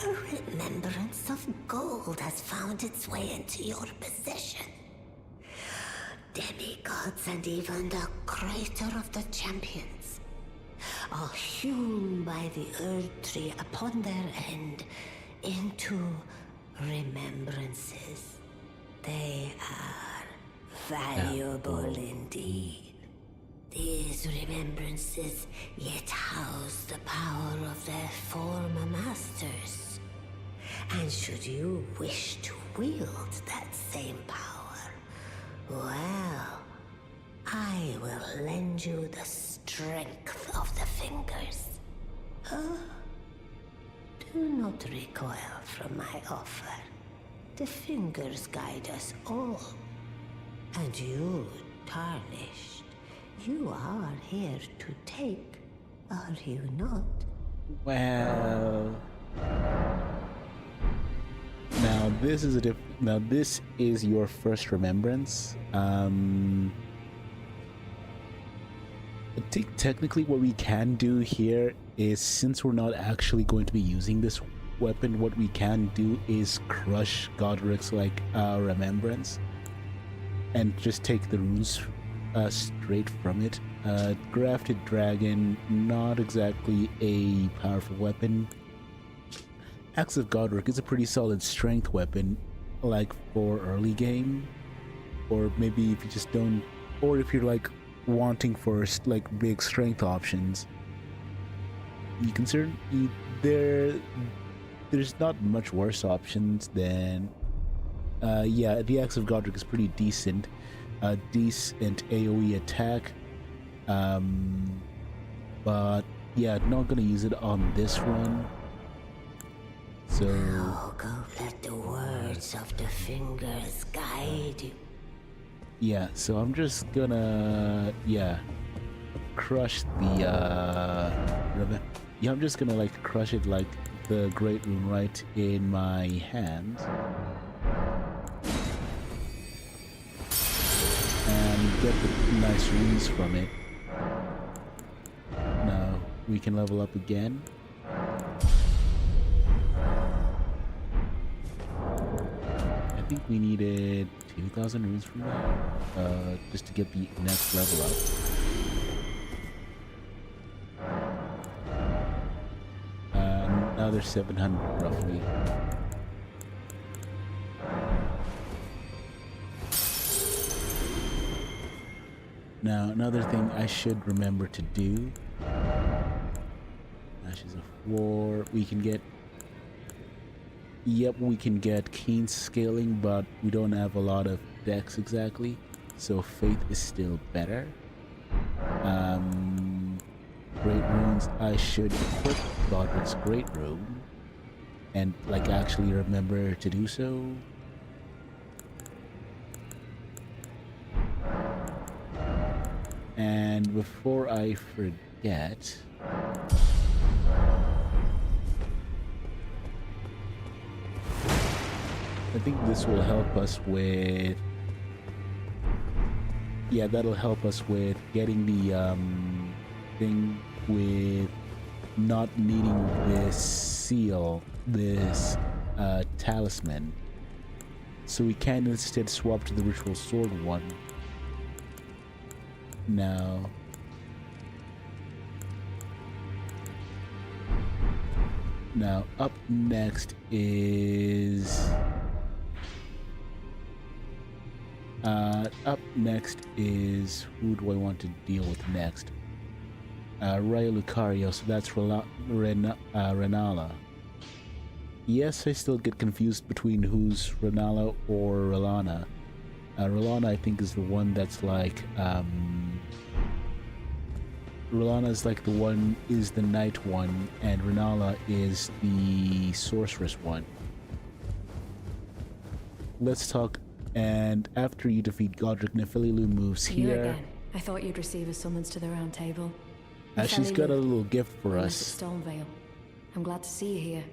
[SPEAKER 4] A remembrance of gold has found its way into your possession. Demigods and even the creator of the champions are hewn by the Earth Tree upon their end into remembrances. They are valuable indeed. These remembrances yet house the power of their former masters. And should you wish to wield that same power, well, I will lend you the strength of the fingers. Do not recoil from my offer. The fingers guide us all. And you, Tarnished, you are here to take, are you not?
[SPEAKER 2] Well, now this is your first remembrance. I think technically what we can do here is, since we're not actually going to be using this weapon, what we can do is crush Godric's remembrance and just take the runes straight from it. Grafted Dragon, not exactly a powerful weapon. Axe of Godric is a pretty solid strength weapon, like for early game, or maybe if you just don't, or if you're like wanting for like big strength options. You can certainly there's not much worse options than the Axe of Godric is pretty decent. Decent AoE attack, but yeah, not gonna use it on this run. So
[SPEAKER 4] go let the words of the fingers guide you.
[SPEAKER 2] Yeah, so I'm just gonna crush the I'm just gonna crush it like the Great Rune right in my hand. And get the nice runes from it. Now we can level up again. I think we needed 2,000 runes from that, just to get the next level up. Now there's 700 roughly. Now, another thing I should remember to do. Ashes of War. We can get. Yep, we can get keen scaling, but we don't have a lot of dex exactly. So Faith is still better. Great runes. I should equip Godric's Great Rune. And actually remember to do so. And before I forget, I think this will help us with, that'll help us with getting the thing with not needing this seal, this talisman. So we can instead swap to the Ritual Sword one. Now up next is who do I want to deal with next? Raya Lucaria, so that's Renala. Yes, I still get confused between who's Renala or Relana. Relana, I think, is the one that's Relana is the one, is the knight one, and Renala is the sorceress one. Let's talk, and after you defeat Godric, Nefelilu moves
[SPEAKER 5] You
[SPEAKER 2] here.
[SPEAKER 5] again. I thought you'd receive a summons to the Round Table.
[SPEAKER 2] She's got a little gift for
[SPEAKER 5] At
[SPEAKER 2] us.
[SPEAKER 5] Stormveil. I'm glad to see you here.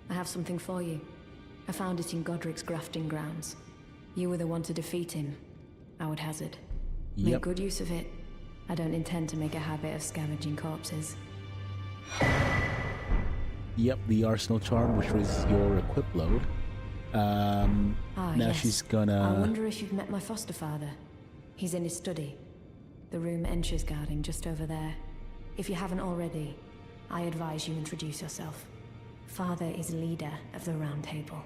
[SPEAKER 5] I have something for you. I found it in Godric's grafting grounds. You were the one to defeat him, I would hazard. Make
[SPEAKER 2] Yep.
[SPEAKER 5] good use of it. I don't intend to make a habit of scavenging corpses.
[SPEAKER 2] Yep, the Arsenal Charm, which was your equip load. Now
[SPEAKER 5] yes.
[SPEAKER 2] she's
[SPEAKER 5] I
[SPEAKER 2] gonna...
[SPEAKER 5] wonder if you've met my foster father. He's in his study. The room Encher's guarding just over there. If you haven't already, I advise you introduce yourself. Father is leader of the Round Table.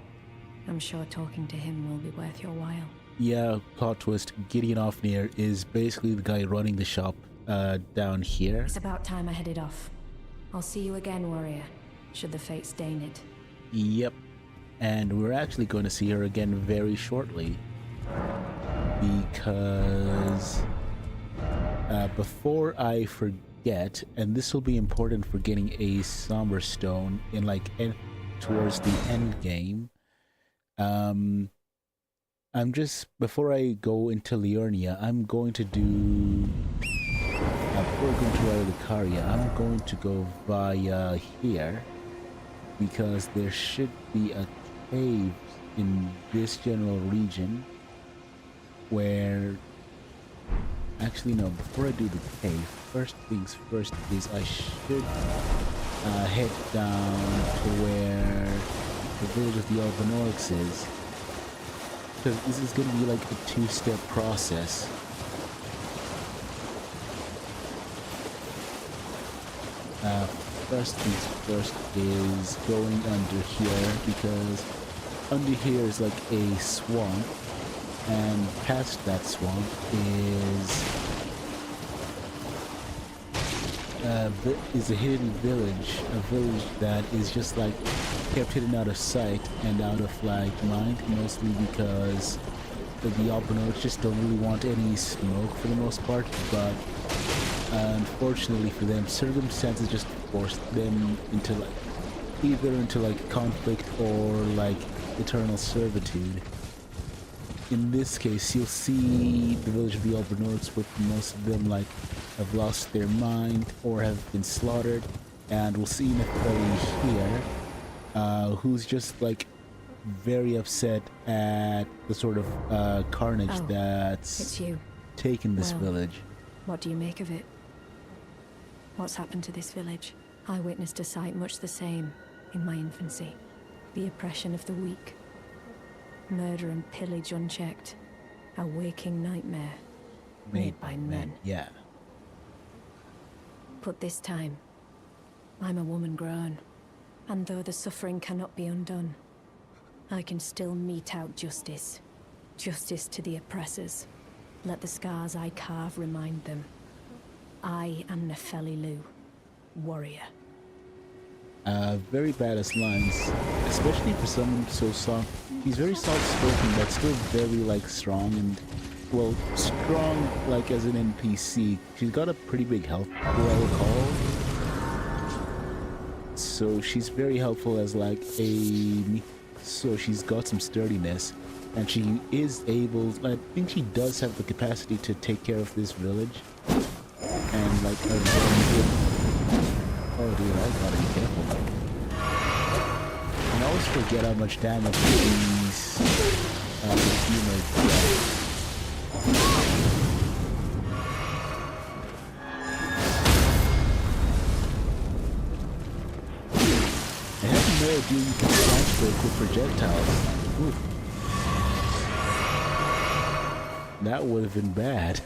[SPEAKER 5] I'm sure talking to him will be worth your while.
[SPEAKER 2] Yeah, plot twist. Gideon Offnear is basically the guy running the shop down here.
[SPEAKER 5] It's about time I headed off. I'll see you again, warrior, should the fates deign it.
[SPEAKER 2] Yep. And we're actually going to see her again very shortly. Because... before I forget, and this will be important for getting a Somber Stone in like towards the end game. I'm just, before I go into Liurnia, I'm going to do, before going to Raya Lucaria, I'm going to go via here, because there should be a cave in this general region, where, actually no, before I do the cave, first things first is I should head down to where the village of the Albinorix is. Because this is going to be like a two-step process. First things first is going under here, because under here is like a swamp, and past that swamp is a hidden village, a village that is just like kept hidden out of sight and out of like mind, mostly because the Albinorix just don't really want any smoke for the most part, but unfortunately for them, circumstances just forced them into like either into like conflict or like eternal servitude. In this case, you'll see the village of the Albinorix with most of them like have lost their mind or have been slaughtered, and we'll see Nepheli here, who's just like very upset at the sort of carnage that's
[SPEAKER 5] It's you.
[SPEAKER 2] taken this
[SPEAKER 5] Well,
[SPEAKER 2] village.
[SPEAKER 5] What do you make of it? What's happened to this village? I witnessed a sight much the same in my infancy. The oppression of the weak. Murder and pillage unchecked. A waking nightmare. Made by men.
[SPEAKER 2] Yeah.
[SPEAKER 5] But this time, I'm a woman grown. And though the suffering cannot be undone, I can still mete out justice. Justice to the oppressors. Let the scars I carve remind them. I am Nepheli Lu, warrior.
[SPEAKER 2] Very badass lines, especially for someone so soft. He's very soft-spoken, but still very like strong and, well, strong like as an NPC. She's got a pretty big health, do I recall. So she's very helpful as like a. So she's got some sturdiness, and she is able. I think she does have the capacity to take care of this village, and like a very good. Oh dude, I gotta be careful. And I always forget how much damage these humans do. I have no idea you can transport with projectiles. Ooh. That would have been bad.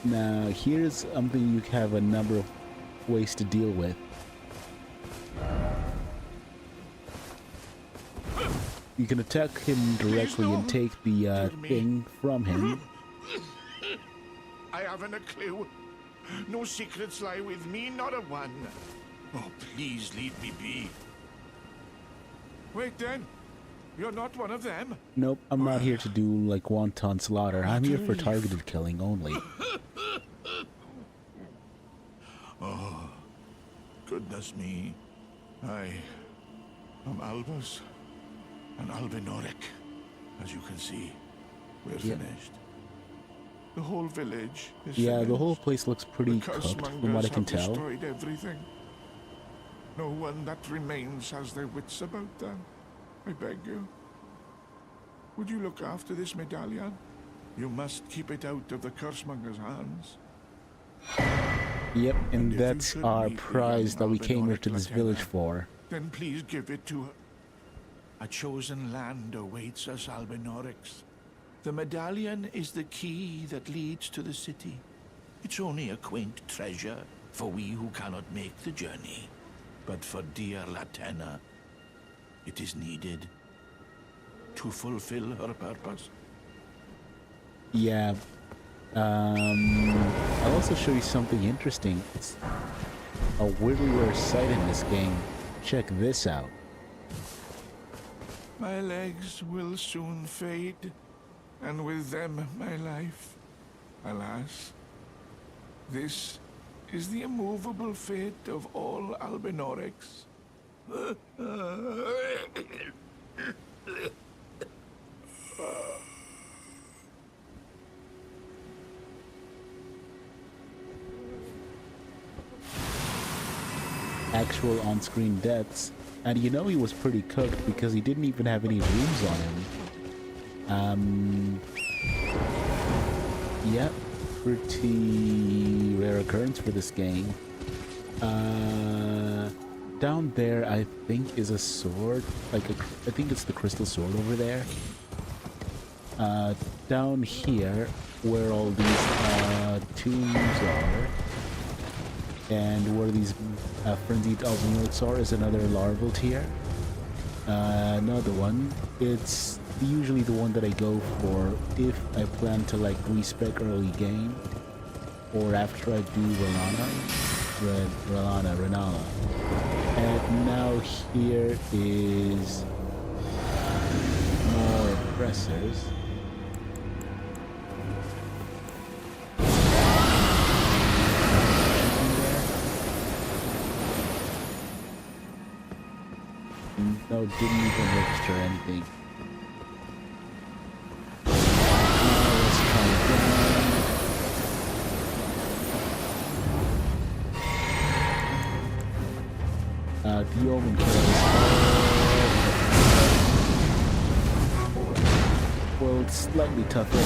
[SPEAKER 2] Now, here's something you have a number of ways to deal with. You can attack him directly and take the thing from him.
[SPEAKER 7] I haven't a clue. No secrets lie with me, not a one. Oh, please leave me be. Wait then. You're not one of them?
[SPEAKER 2] Nope, I'm not here to do like wanton slaughter. I'm here for targeted killing only.
[SPEAKER 7] Oh, goodness me. I am Albus and Albinoric. As you can see, we're finished. The whole village is
[SPEAKER 2] Yeah, the
[SPEAKER 7] finished.
[SPEAKER 2] whole place looks pretty
[SPEAKER 7] The
[SPEAKER 2] cooked
[SPEAKER 7] cursemongers
[SPEAKER 2] from what I can
[SPEAKER 7] have
[SPEAKER 2] tell.
[SPEAKER 7] destroyed everything. No one that remains has their wits about them. I beg you. Would you look after this medallion? You must keep it out of the cursemonger's hands.
[SPEAKER 2] Yep, and
[SPEAKER 7] if you
[SPEAKER 2] that's
[SPEAKER 7] should
[SPEAKER 2] our
[SPEAKER 7] meet the
[SPEAKER 2] prize
[SPEAKER 7] young
[SPEAKER 2] that we came here to
[SPEAKER 7] Albinoric
[SPEAKER 2] this
[SPEAKER 7] Latenna,
[SPEAKER 2] village for.
[SPEAKER 7] Then please give it to her. A chosen land awaits us, Albinorics. The medallion is the key that leads to the city. It's only a quaint treasure for we who cannot make the journey. But for dear Latenna, it is needed to fulfill her purpose.
[SPEAKER 2] Yeah. I'll also show you something interesting. It's a weirdly rare sight in this game. Check this out.
[SPEAKER 7] My legs will soon fade, and with them my life. Alas, this is the immovable fate of all Albinorics.
[SPEAKER 2] Actual on-screen deaths. And you know he was pretty cooked because he didn't even have any runes on him. Yep, pretty rare occurrence for this game. Down there I think is a sword, I think it's the crystal sword over there. Down here where all these tombs are, and where these frenzied Albinorics are, is another larval tier. Another one. It's usually the one that I go for if I plan to like respec early game, or after I do Renala. And now here is more oppressors. No, didn't even register anything. Now let's count down. The Omen kills. Well, it's slightly tougher.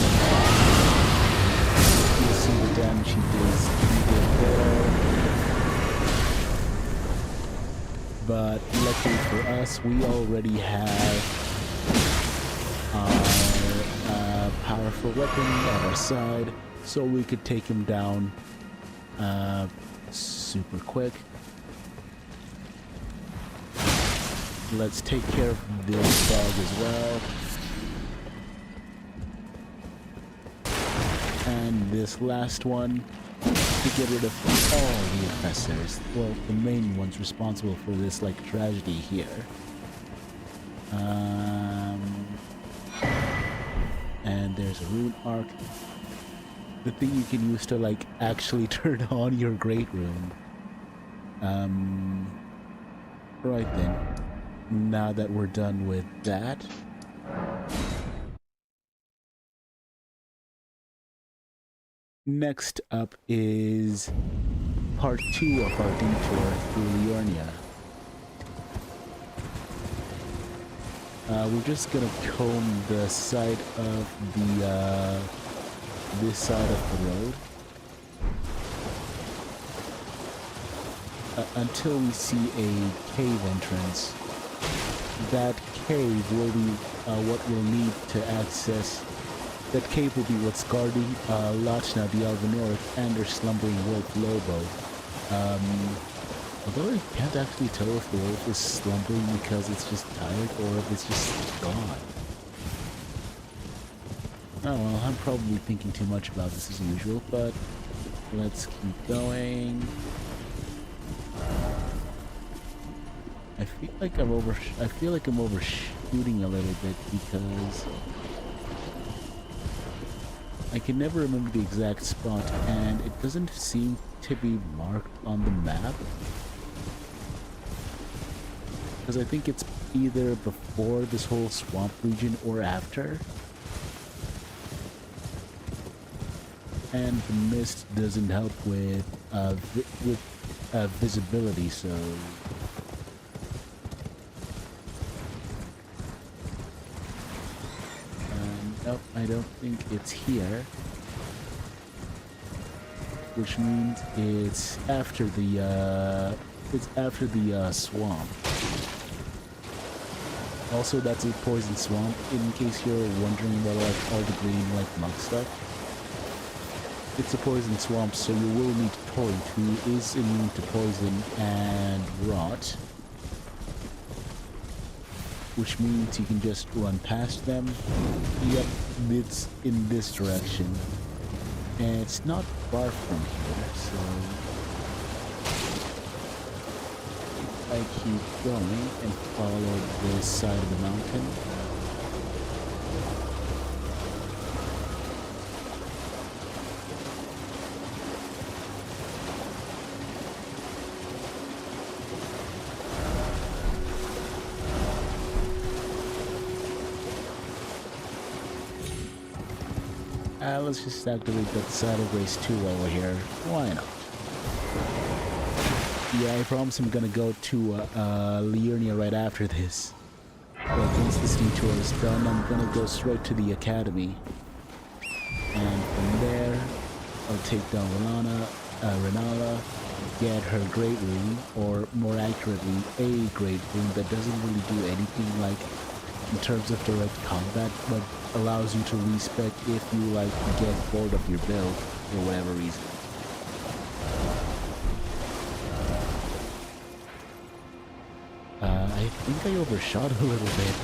[SPEAKER 2] You'll see the damage he did there. But luckily for us, we already have our powerful weapon at our side, so we could take him down super quick. Let's take care of this dog as well. And this last one, to get rid of all the oppressors. Well, the main ones responsible for this, like, tragedy here. And there's a rune arc. The thing you can use to, like, actually turn on your great rune. Right then. Now that we're done with that, next up is part 2 of our detour through Liurnia. We're just gonna comb the side of the this side of the road until we see a cave entrance. That cave will be what we'll need to access. That cave will be what's guarding Lachna the Albinoric and their slumbering wolf Lobo. Although I can't actually tell if the wolf is slumbering because it's just tired or if it's just gone. Oh well, I'm probably thinking too much about this as usual, but let's keep going. I feel like I'm overshooting a little bit because I can never remember the exact spot, and it doesn't seem to be marked on the map. Because I think it's either before this whole swamp region or after. And the mist doesn't help with visibility, so Nope, I don't think it's here. Which means it's after the swamp. Also, that's a poison swamp, in case you're wondering about like all the green like mud stuff. It's a poison swamp, so you will meet Torrent, who is immune to poison and rot. Which means you can just run past them. Yep, it's in this direction. And it's not far from here, so I keep going and follow this side of the mountain. Let's just activate that saddle race 2 while we're here. Why not? Yeah, I promise I'm gonna go to Liurnia right after this. Like, once this detour is done, I'm gonna go straight to the academy. And from there, I'll take down Renala, get her Great Rune, or more accurately, a Great Rune that doesn't really do anything like in terms of direct combat, but allows you to respec if you like get bored of your build for whatever reason. I think I overshot a little bit.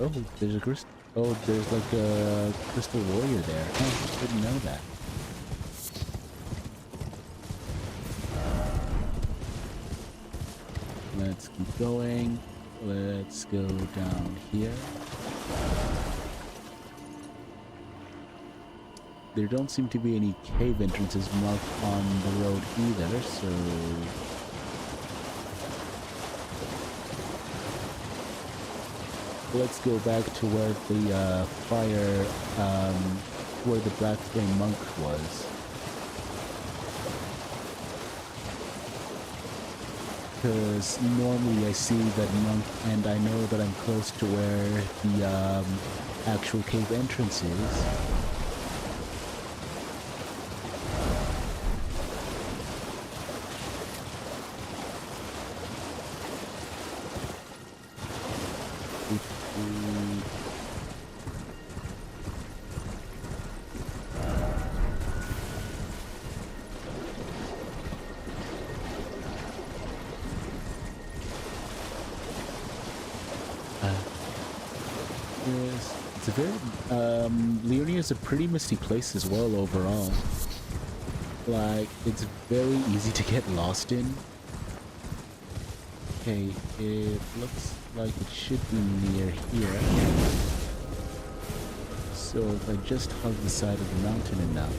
[SPEAKER 2] Oh, there's a crystal. Oh, there's like a crystal warrior there. Oh, didn't know that. Let's keep going. Let's go down here. There don't seem to be any cave entrances marked on the road either, so let's go back to where the where the Black Flame Monk was. Because normally I see that monk and I know that I'm close to where the actual cave entrance is. It's a very Liurnia is a pretty misty place as well overall. Like, it's very easy to get lost in. Okay, it looks like it should be near here. So if I just hug the side of the mountain enough.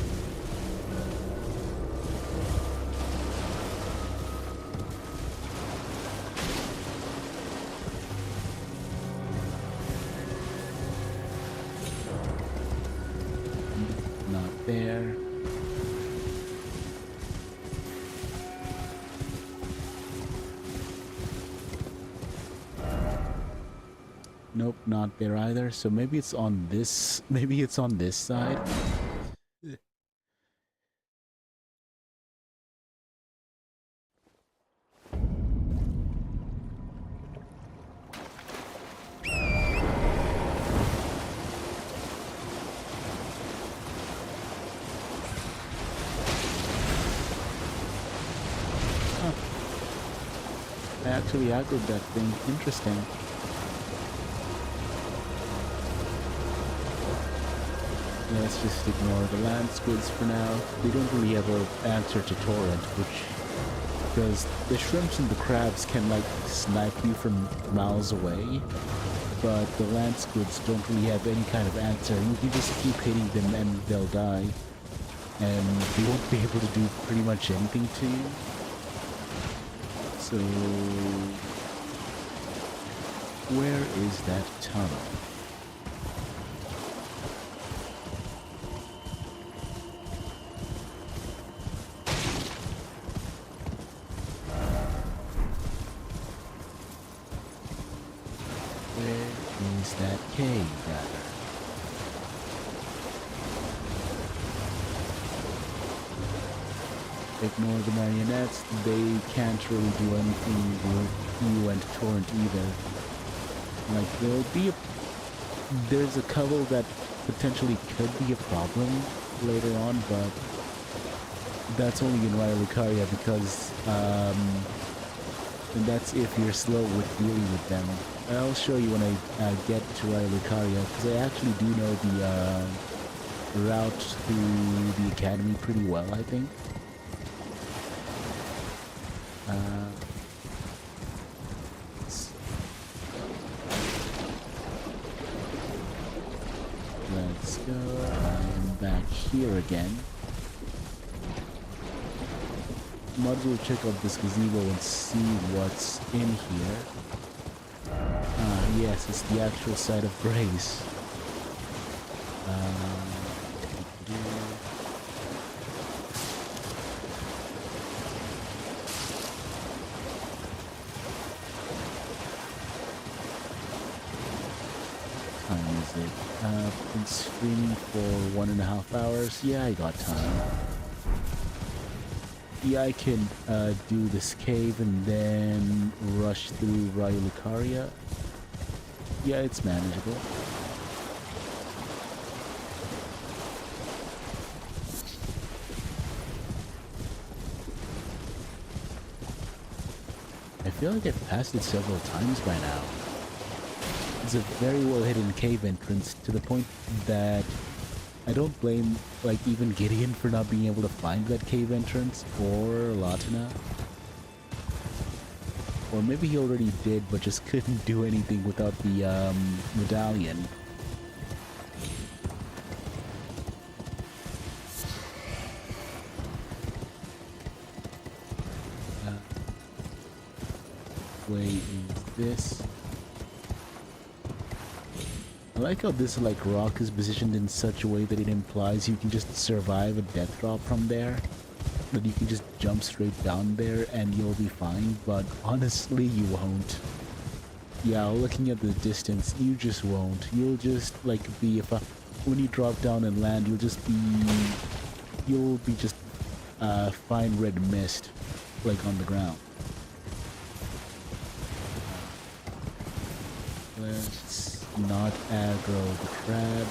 [SPEAKER 2] Not there. Nope, not there either. So maybe it's on this, maybe it's on this side. Huh. I actually aggroed that thing. Interesting. Let's just ignore the land squids for now. They don't really have an answer to Torrent, because the shrimps and the crabs can like snipe you from miles away, but the land squids don't really have any kind of answer. You can just keep hitting them and they'll die, and they won't be able to do pretty much anything to you. So Where is that tunnel? Where is that cave, rather? Ignore the marionettes, they can't really do anything with you and Torrent either. Like, there's a couple that potentially could be a problem later on, but that's only in Raya Lucaria because, and that's if you're slow with dealing with them. I'll show you when I get to Raya Lucaria, because I actually do know the route to the academy pretty well, I think. Let's go. I'm back here again. Might as well check out this gazebo and see what's in here. Yes, it's the actual site of grace. Been streaming for 1.5 hours. Yeah, I got time. Yeah, I can do this cave and then rush through Raya Lucaria. Yeah, it's manageable. I feel like I've passed it several times by now. It's a very well hidden cave entrance to the point that I don't blame like even Gideon for not being able to find that cave entrance, or Latina. Or maybe he already did but just couldn't do anything without the medallion. Way is this? I like how this like rock is positioned in such a way that it implies you can just survive a death drop from there. That you can just jump straight down there and you'll be fine, but honestly you won't. Yeah, looking at the distance, you just won't. You'll just like be, when you drop down and land, you'll be just fine red mist like on the ground. Let's not aggro the crab.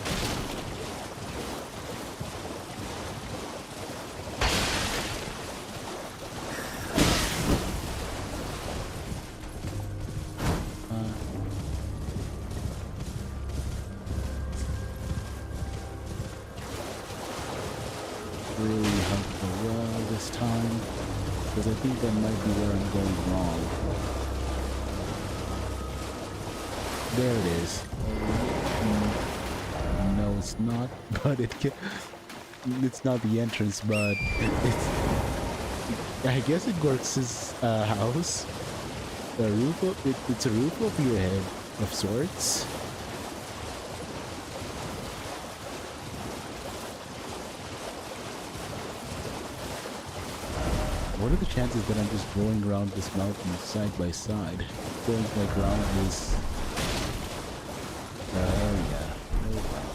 [SPEAKER 2] Really hug the wall this time, because I think that might be where I'm going wrong. There it is. No, it's not, but it's not the entrance, but it's, I guess it works as a house. A roof it's a roof over your head of sorts. What are the chances that I'm just going around this mountain side by side? Going like around this... Oh yeah. Oh wow.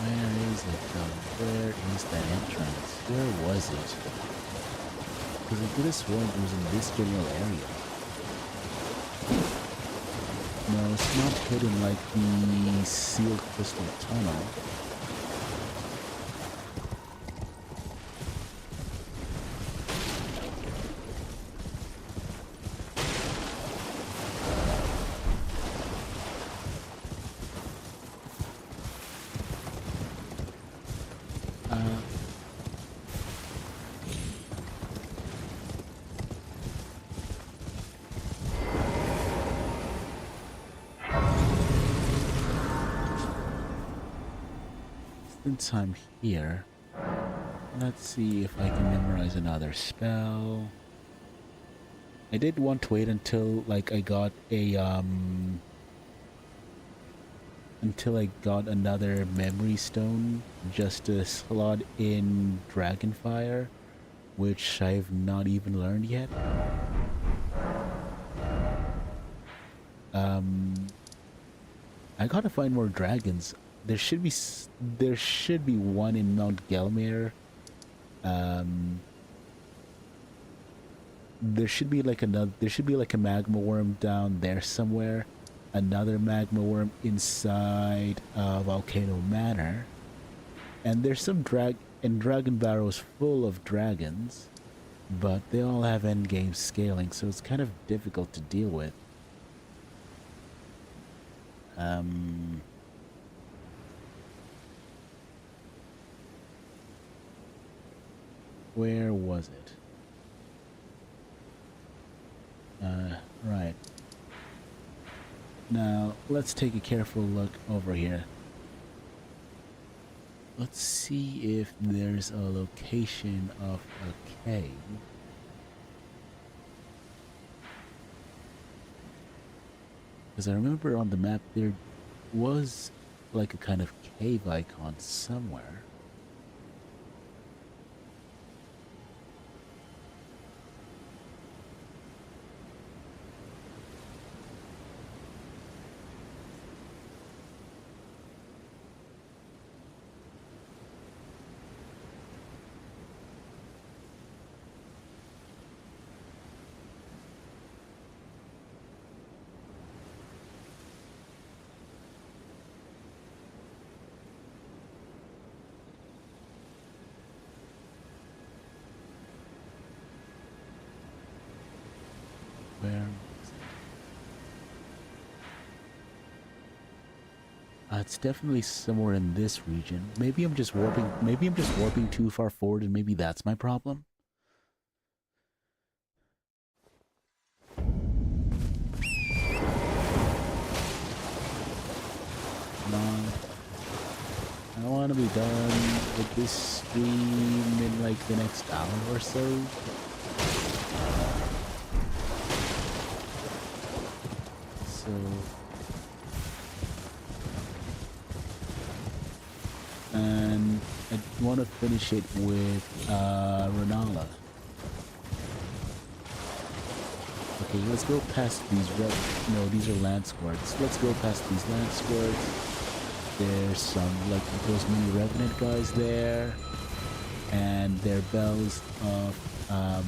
[SPEAKER 2] Where is it though? Where is that entrance? Where was it? Because I could have sworn it was in this general area. No, it's not hidden like the sealed crystal tunnel. since I'm here, let's see if I can memorize another spell. I did want to wait until like I got a until I got another memory stone just to slot in Dragonfire, which I've not even learned yet. I gotta find more dragons. There should be one in Mount Gelmir. There should be like a magma worm down there somewhere. Another magma worm inside Volcano Manor. And there's some Dragon Barrow's full of dragons, but they all have endgame scaling, so it's kind of difficult to deal with. Where was it? Right. Now, let's take a careful look over here. Let's see if there's a location of a cave. Because I remember on the map there was like a kind of cave icon somewhere. Where was it? It's definitely somewhere in this region. Maybe I'm just warping too far forward, and maybe that's my problem. Come on. I want to be done with this stream in like the next hour or so. So and I want to finish it with Renala. Okay, let's go past these these are land squirts. Let's go past these land squirts. There's some like those mini revenant guys there, and their bells of I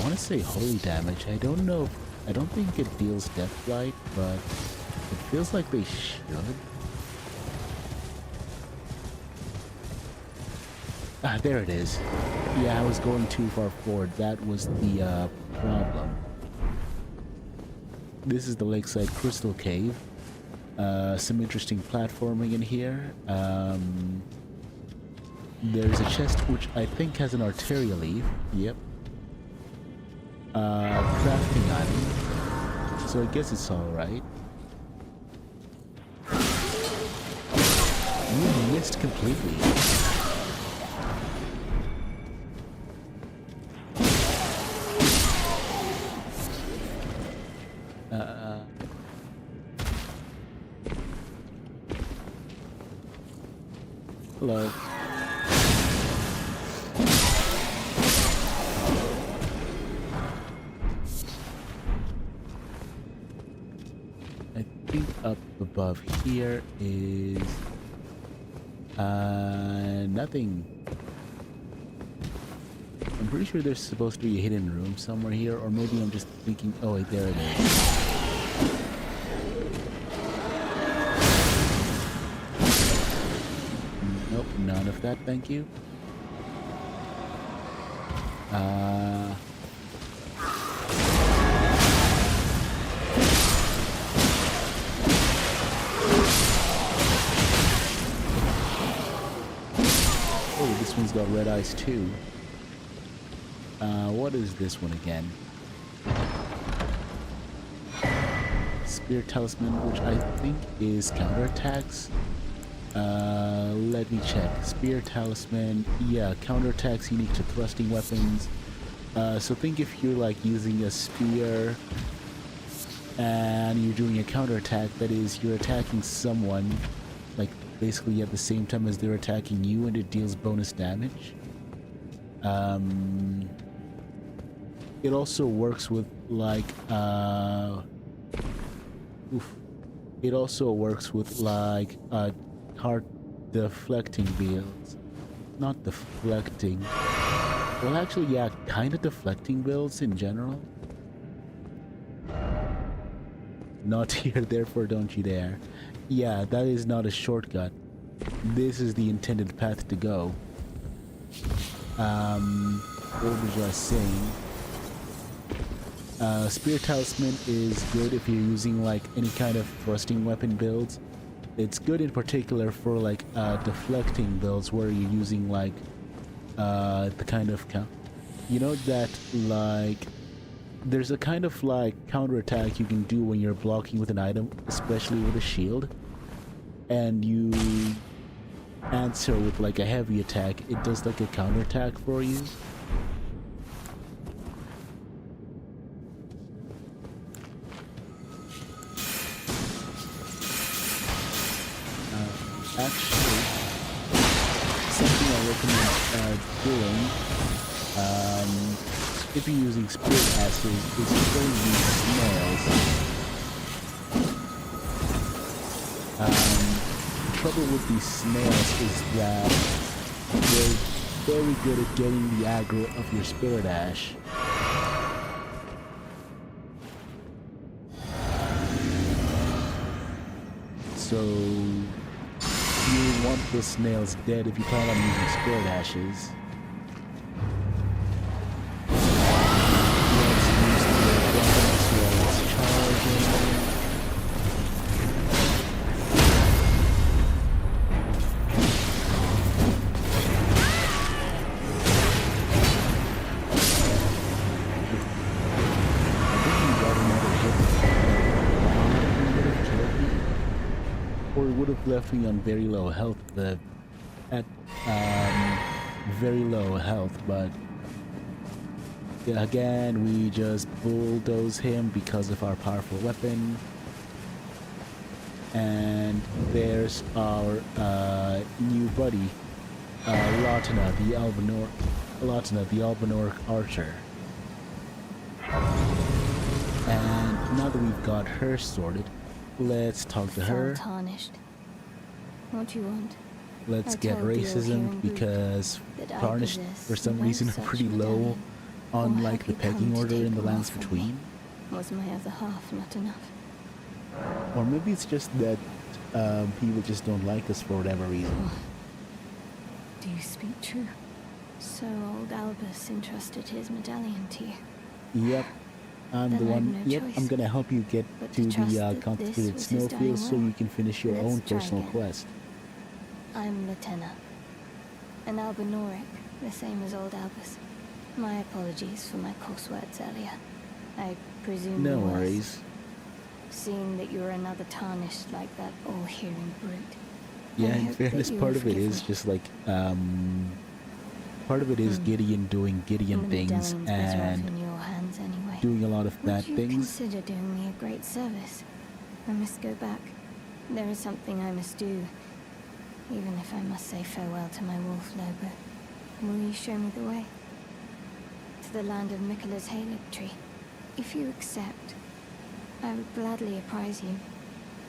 [SPEAKER 2] want to say holy damage. I don't know. I don't think it deals deathblight, but it feels like they should. Ah, there it is. Yeah, I was going too far forward. That was the problem. This is the Lakeside Crystal Cave. Some interesting platforming in here. There's a chest which I think has an Arteria leaf. Yep. Crafting item. So I guess it's alright. You missed completely. Hello. I think up above here is nothing. I'm pretty sure there's supposed to be a hidden room somewhere here, or maybe I'm just thinking, oh wait, there it is. Nope, none of that, thank you. Oh, this one's got red eyes too. What is this one again? Spear Talisman, which I think is counterattacks. Let me check. Spear Talisman, yeah, counterattacks unique to thrusting weapons. So think if you're like using a spear and you're doing a counterattack, that is, you're attacking someone, like basically at the same time as they're attacking you, and it deals bonus damage. It also works with like, it also works with like, hard deflecting builds. Not deflecting. Well, actually, yeah, kind of deflecting builds in general. Not here, therefore don't you dare. Yeah, that is not a shortcut. This is the intended path to go. What was I saying? Spear Talisman is good if you're using like any kind of thrusting weapon builds. It's good in particular for like deflecting builds where you're using like the kind of you know that like there's a kind of like counterattack you can do when you're blocking with an item, especially with a shield, and you answer with like a heavy attack. It does like a counterattack for you. Actually, something I recommend doing, if you're using spirit asses, is killing these snails. The trouble with these snails is that they're very good at getting the aggro of your spirit ash. So you want the snails dead if you plan on using spirit ashes. Let's use the weapons while it's charging. I think we got another hit. Would have killed me. Or it would have left me on very low health, very low health, but yeah, again, we just bulldoze him because of our powerful weapon. And there's our new buddy, Latina, the Albinoric archer. And now that we've got her sorted, let's talk to her.
[SPEAKER 8] Tarnished. What do you want?
[SPEAKER 2] Let's
[SPEAKER 8] I
[SPEAKER 2] get
[SPEAKER 8] told the
[SPEAKER 2] racism
[SPEAKER 8] O'Haran
[SPEAKER 2] because
[SPEAKER 8] that I
[SPEAKER 2] Tarnished
[SPEAKER 8] possess
[SPEAKER 2] for some
[SPEAKER 8] no
[SPEAKER 2] reason are
[SPEAKER 8] such
[SPEAKER 2] pretty low
[SPEAKER 8] medallion.
[SPEAKER 2] on
[SPEAKER 8] Or
[SPEAKER 2] like
[SPEAKER 8] have
[SPEAKER 2] the
[SPEAKER 8] you come
[SPEAKER 2] pecking
[SPEAKER 8] to
[SPEAKER 2] order
[SPEAKER 8] take
[SPEAKER 2] in the
[SPEAKER 8] them all
[SPEAKER 2] lands
[SPEAKER 8] from me?
[SPEAKER 2] between.
[SPEAKER 8] Was my other half not enough?
[SPEAKER 2] Or maybe it's just that people just don't like us for whatever reason.
[SPEAKER 8] Do you speak true? So old Albus entrusted his medallion to you.
[SPEAKER 2] Yep, I'm
[SPEAKER 8] Then
[SPEAKER 2] the
[SPEAKER 8] I have
[SPEAKER 2] one.
[SPEAKER 8] no
[SPEAKER 2] Yep,
[SPEAKER 8] choice
[SPEAKER 2] I'm gonna help you get
[SPEAKER 8] but
[SPEAKER 2] to
[SPEAKER 8] to trust
[SPEAKER 2] the
[SPEAKER 8] that this
[SPEAKER 2] confiscated
[SPEAKER 8] was his dying
[SPEAKER 2] snowfield so
[SPEAKER 8] will.
[SPEAKER 2] you can finish your
[SPEAKER 8] Let's
[SPEAKER 2] own
[SPEAKER 8] try
[SPEAKER 2] personal
[SPEAKER 8] again.
[SPEAKER 2] quest.
[SPEAKER 8] I'm Latenna. An Albinoric, the same as old Albus. My apologies for my coarse words earlier. I presume
[SPEAKER 2] No
[SPEAKER 8] you was,
[SPEAKER 2] worries.
[SPEAKER 8] seeing that you're another tarnished like that all-hearing brute.
[SPEAKER 2] Yeah,
[SPEAKER 8] I
[SPEAKER 2] in
[SPEAKER 8] hope
[SPEAKER 2] fairness,
[SPEAKER 8] that you
[SPEAKER 2] part
[SPEAKER 8] will
[SPEAKER 2] of it
[SPEAKER 8] forgive
[SPEAKER 2] is
[SPEAKER 8] me.
[SPEAKER 2] just like part of it is Gideon doing Gideon
[SPEAKER 8] And the
[SPEAKER 2] things
[SPEAKER 8] medallion's better off
[SPEAKER 2] and
[SPEAKER 8] in your hands anyway.
[SPEAKER 2] doing a lot of bad
[SPEAKER 8] Would you
[SPEAKER 2] things.
[SPEAKER 8] consider doing me a great service? I must go back. There is something I must do, even if I must say farewell to my wolf Lobo. Will you show me the way? To the land of Miquella's Halid tree. If you accept, I would gladly apprise you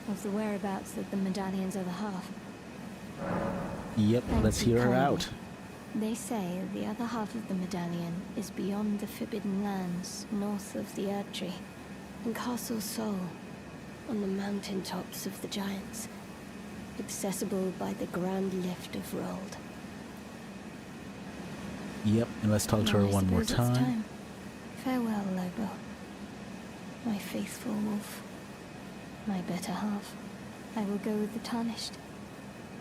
[SPEAKER 8] of the whereabouts of the medallion's other half.
[SPEAKER 2] Yep,
[SPEAKER 8] Thank
[SPEAKER 2] let's
[SPEAKER 8] you
[SPEAKER 2] hear her
[SPEAKER 8] kindly.
[SPEAKER 2] out.
[SPEAKER 8] They say the other half of the medallion is beyond the Forbidden Lands, north of the Erd Tree, in Castle Sol, on the mountain tops of the Giants, accessible by the Grand Lift of Rold.
[SPEAKER 2] Yep, and let's talk to her
[SPEAKER 8] Now I
[SPEAKER 2] one more
[SPEAKER 8] suppose it's
[SPEAKER 2] time.
[SPEAKER 8] Farewell, Lobo. My faithful wolf. My better half. I will go with the Tarnished,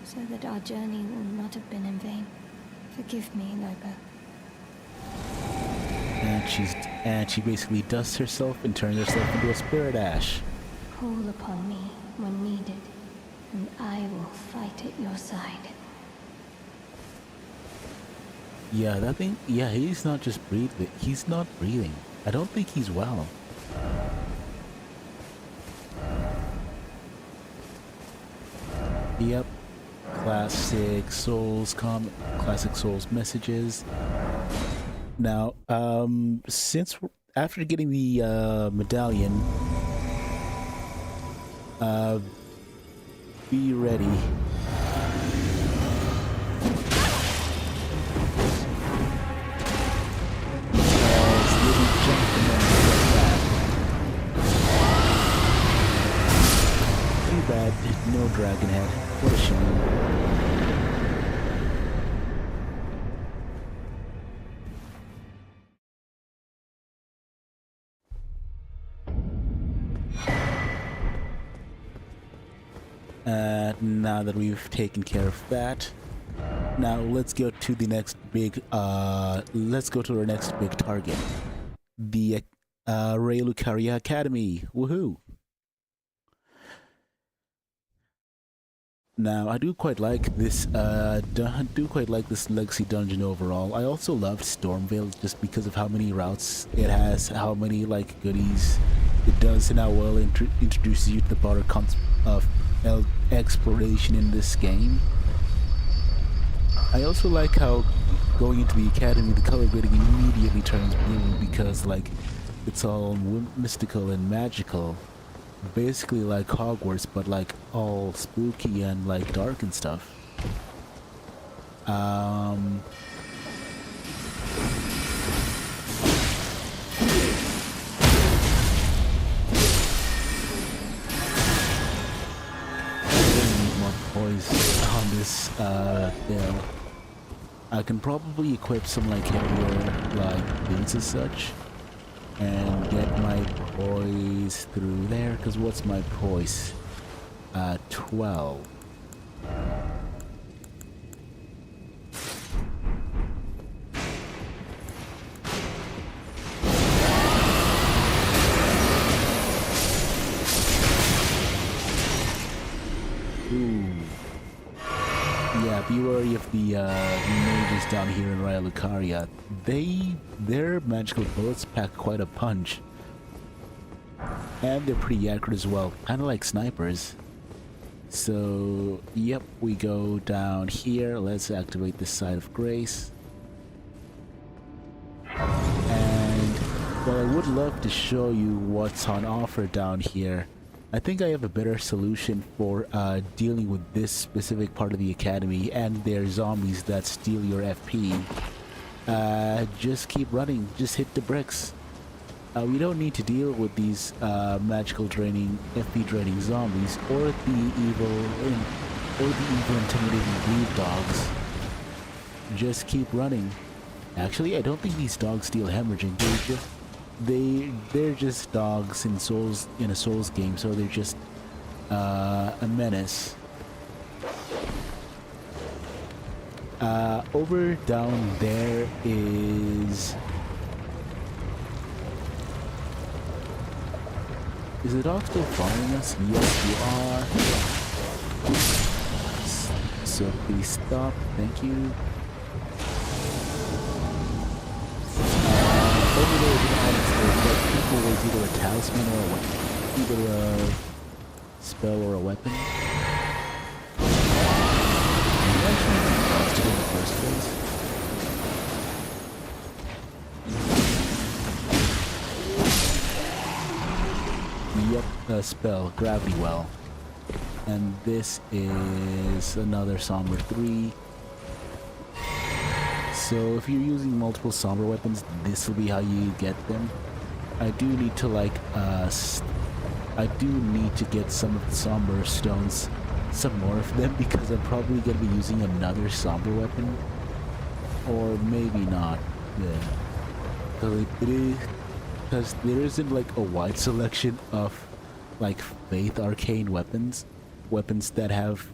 [SPEAKER 8] so that our journey will not have been in vain. Forgive me, Lobo.
[SPEAKER 2] And she basically dusts herself and turns herself into a spirit ash.
[SPEAKER 8] Call upon me when needed. and I will fight at your side.
[SPEAKER 2] Yeah, that thing. Yeah, he's not just breathing. He's not breathing. I don't think he's well. Yep. Classic Souls messages. Now, after getting the medallion, be ready. Too bad, no dragon head. What a shame. Now that we've taken care of that, now let's go to the next big let's go to our next big target, the Raya Lucaria Academy. Woohoo! Now I do quite like this legacy dungeon overall. I also loved Stormveil just because of how many routes it has, how many like goodies it does, and how well it introduces you to the broader concept of exploration in this game. I also like how going into the academy, the color grading immediately turns blue because like it's all mystical and magical, basically like Hogwarts, but like all spooky and like dark and stuff. On this build, I can probably equip some like heavier like boots and such and get my poise through there, because what's my poise? 12. Yeah, be wary of the mages down here in Raya Lucaria. Their magical bullets pack quite a punch. And they're pretty accurate as well, kind of like snipers. So, yep, we go down here. Let's activate the Side of Grace. And, well, I would love to show you what's on offer down here. I think I have a better solution for dealing with this specific part of the academy and their zombies that steal your FP. Just keep running, just hit the bricks. We don't need to deal with these magical draining, FP draining zombies or the evil intimidating bleed dogs. Just keep running. Actually, I don't think these dogs steal hemorrhaging. They're just dogs in a Souls game, so they're just a menace. Over down there is the dog still following us? Yes, you are. So please stop. Thank you. Over there is an honest but people with either a talisman or a weapon. Either a spell or a weapon. You actually lost it in the first place. Yep, a spell, Gravity Well. And this is another Somber 3. So if you're using multiple Somber weapons, this will be how you get them. I do need to get some of the Somber stones, some more of them, because I'm probably going to be using another Somber weapon. Or maybe not. Yeah. Because there isn't like a wide selection of like Faith arcane weapons that have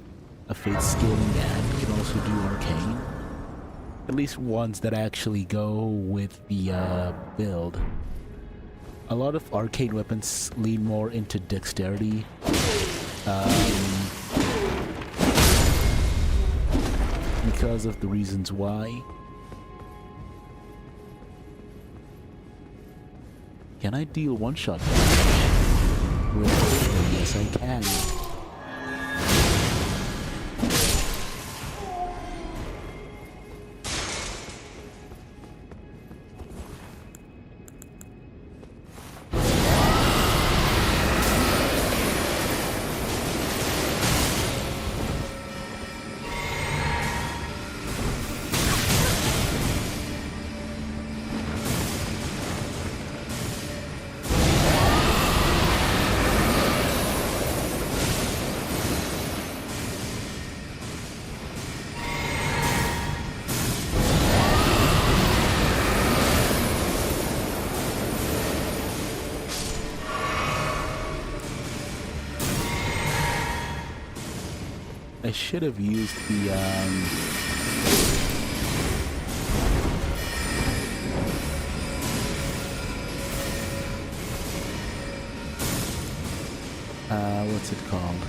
[SPEAKER 2] a Faith scaling and can also do arcane. At least ones that actually go with the build. A lot of arcane weapons lean more into dexterity, because of the reasons why. Can I deal one-shot damage with Elden? Yes, I can. I should have used the what's it called?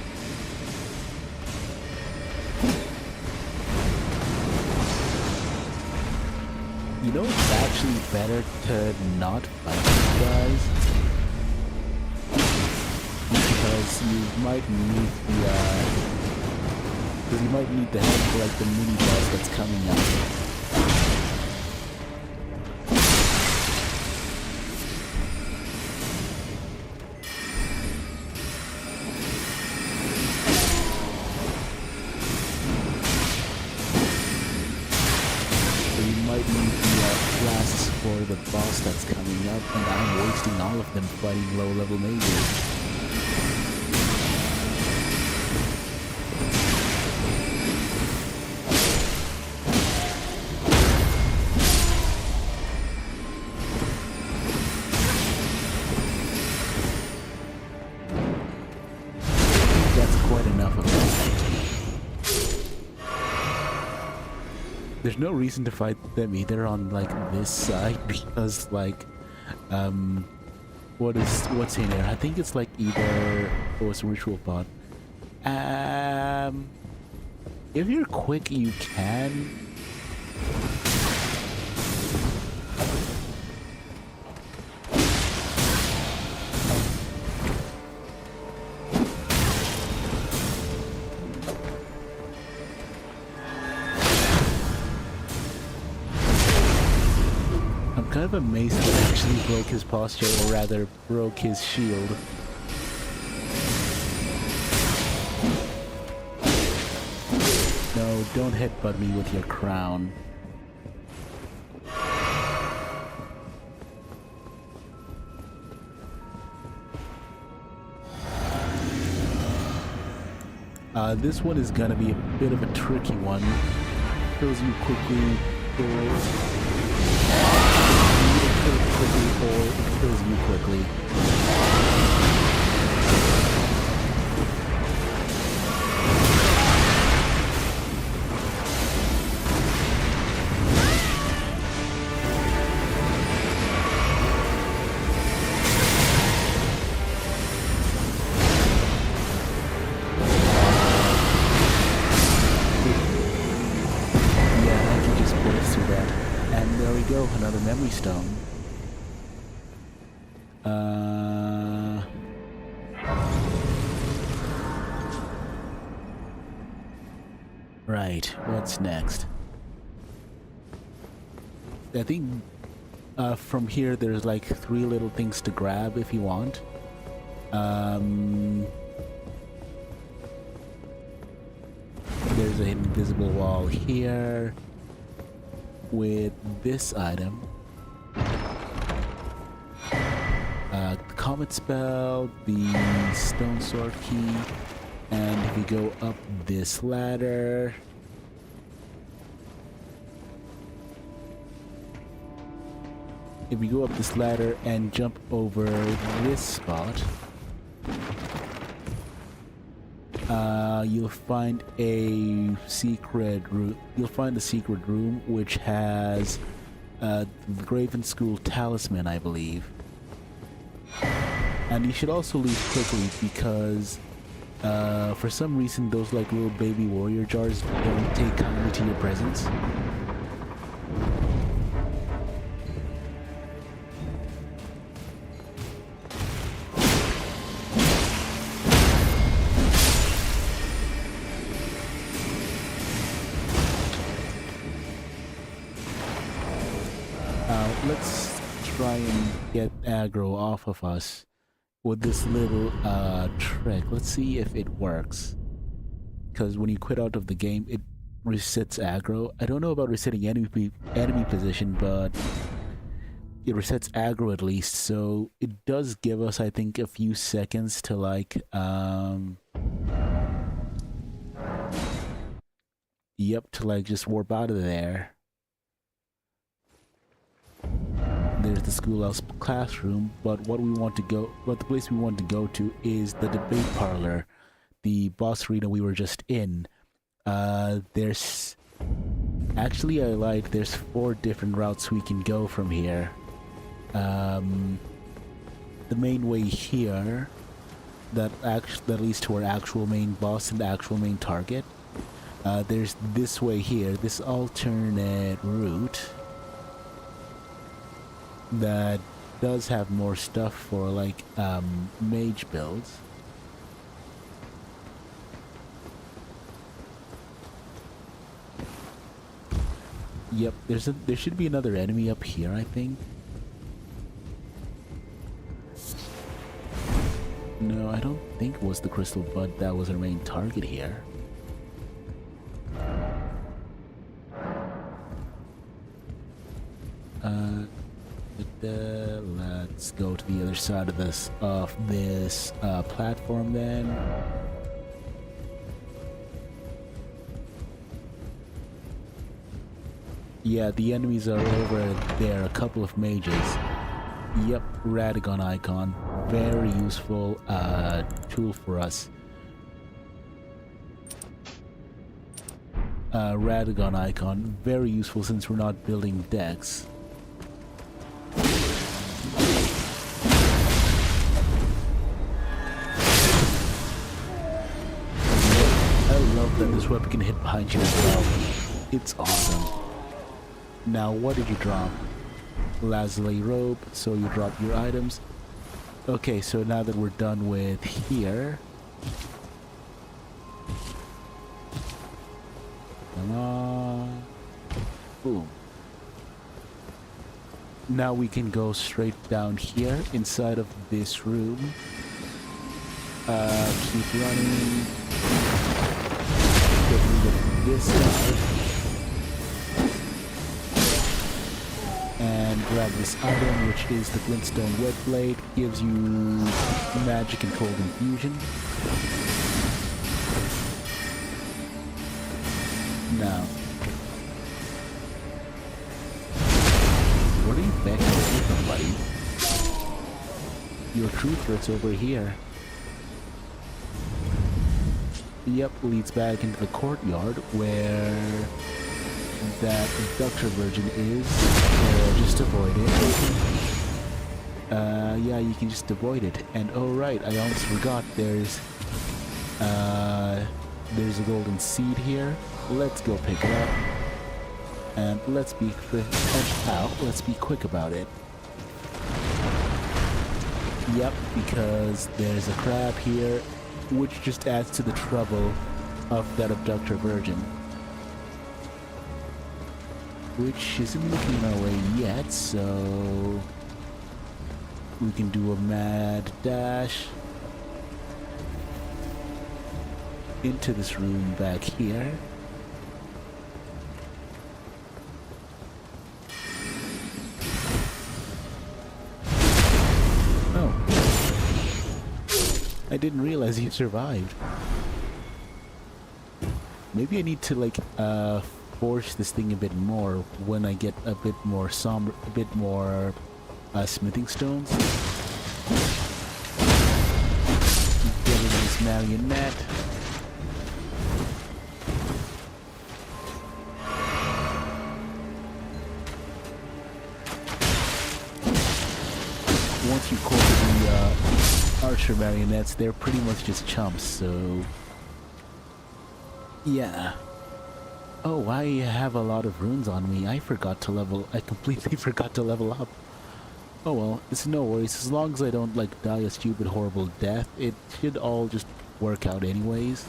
[SPEAKER 2] You know, it's actually better to not fight these guys because you might need the help for like the mini boss that's coming up. So you might need the blasts for the boss that's coming up, and I'm wasting all of them fighting low-level mages. There's no reason to fight them either on like this side because like what's in there? I think it's like either it's a ritual pot. If you're quick you can. I'm kind of amazed that it actually broke his posture, or rather broke his shield. No, don't headbutt me with your crown. This one is gonna be a bit of a tricky one. Kills you quickly, or it kills you quickly. Yeah, I can just burst through that. And there we go, another memory stone. Right, what's next? I think from here there's like 3 little things to grab if you want. There's an invisible wall here with this item. The comet spell, the stone sword key, and if you go up this ladder, and jump over this spot, you'll find a secret room. You'll find the secret room which has the Graven School talisman, I believe. And you should also leave quickly because For some reason, those like little baby warrior jars don't take kindly to your presence. Let's try and get aggro off of us with this little trick. Let's see if it works. Because when you quit out of the game, it resets aggro. I don't know about resetting enemy position, but it resets aggro at least. So it does give us, I think, a few seconds to like to like just warp out of there. There's the schoolhouse classroom, but the place we want to go to is the debate parlor, the boss arena we were just in. There's actually, I lied, there's 4 different routes we can go from here. The main way here that leads to our actual main boss and the actual main target. There's this way here, this alternate route that does have more stuff for like mage builds. Yep, there should be another enemy up here, I think. No, I don't think it was the crystal bud that was our main target here. Let's go to the other side of this platform then. Yeah, the enemies are over there, a couple of mages. Yep, Radagon icon. Very useful tool for us. Radagon icon, very useful since we're not building decks. That this weapon can hit behind you as well. It's awesome. Now, what did you drop? Lazuli robe, so you drop your items. Okay, so now that we're done with here... Come on. Boom. Now we can go straight down here inside of this room. Keep running. Get rid of this guy and grab this item, which is the glintstone wet blade. Gives you magic and cold infusion. Now, what are you backing away from, buddy? Your true threat's over here. Yep, leads back into the courtyard where that Dr. Virgin is. Just avoid it. Yeah, you can just avoid it. And oh right, I almost forgot there's a golden seed here. Let's go pick it up. And let's be quick. Let's be quick about it. Yep, because there's a crab here, which just adds to the trouble of that abductor virgin. Which isn't looking our way yet, so... we can do a mad dash into this room back here. I didn't realize you survived. Maybe I need to like force this thing a bit more when I get a bit more smithing stones. Get rid of this marionette. Once you call the archer marionettes, they're pretty much just chumps, so... yeah. Oh, I have a lot of runes on me. I completely forgot to level up. Oh well, it's no worries. As long as I don't, like, die a stupid, horrible death, it should all just work out anyways.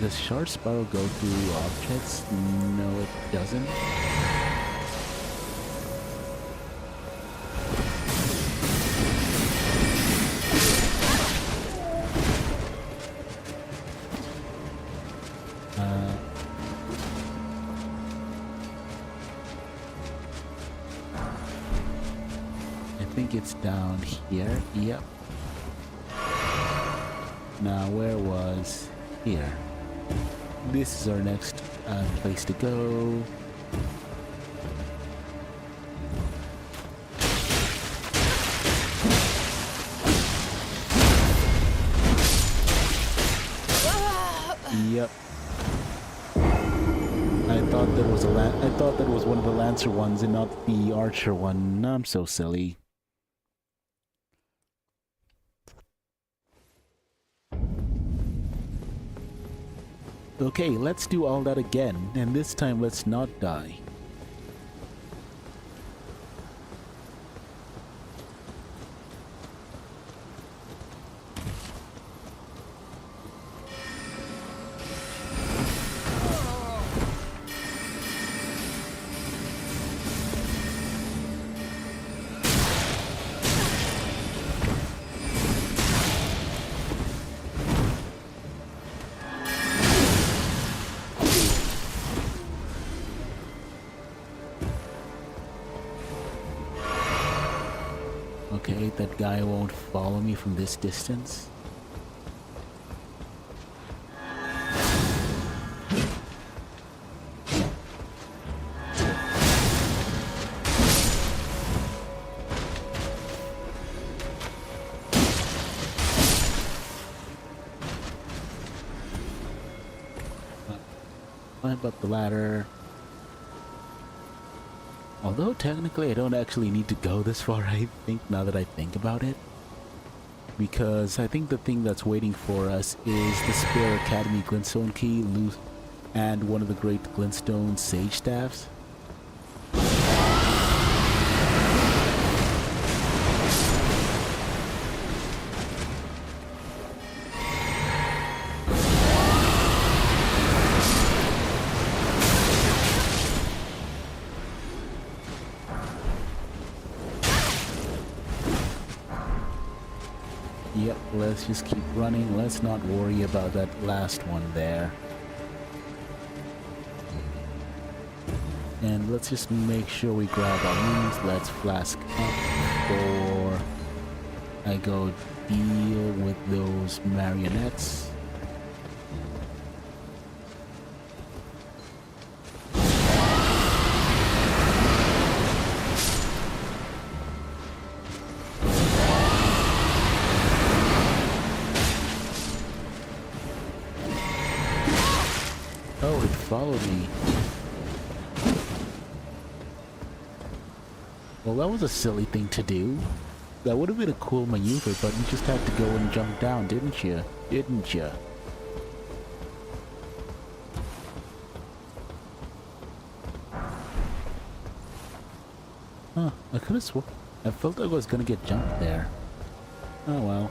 [SPEAKER 2] Does shard spiral go through objects? No, it doesn't. I think it's down here. Yep. Now, where was here? This is our next place to go. Yep. I thought that was one of the Lancer ones and not the Archer one. I'm so silly. Okay, let's do all that again, and this time let's not die. Okay, that guy won't follow me from this distance. Climb up the ladder. Although technically I don't actually need to go this far, I think, now that I think about it. Because I think the thing that's waiting for us is the Spare Academy Glintstone Key, and one of the great Glintstone Sage Staffs. Yep, let's just keep running. Let's not worry about that last one there. And let's just make sure we grab our runes. Let's flask up before I go deal with those marionettes. Oh, it followed me. Well, that was a silly thing to do. That would have been a cool maneuver, but you just had to go and jump down, didn't you? Didn't you? Huh, I could have sworn. I felt like I was gonna get jumped there. Oh well.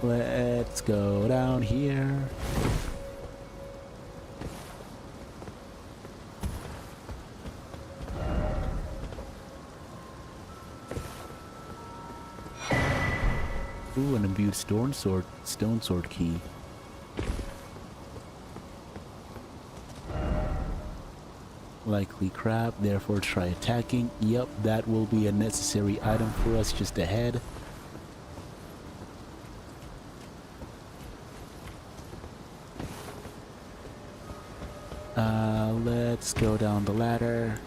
[SPEAKER 2] Let's go down here. Ooh, an imbued stone sword key. Likely crab, therefore try attacking. Yep, that will be a necessary item for us just ahead. Let's go down the ladder.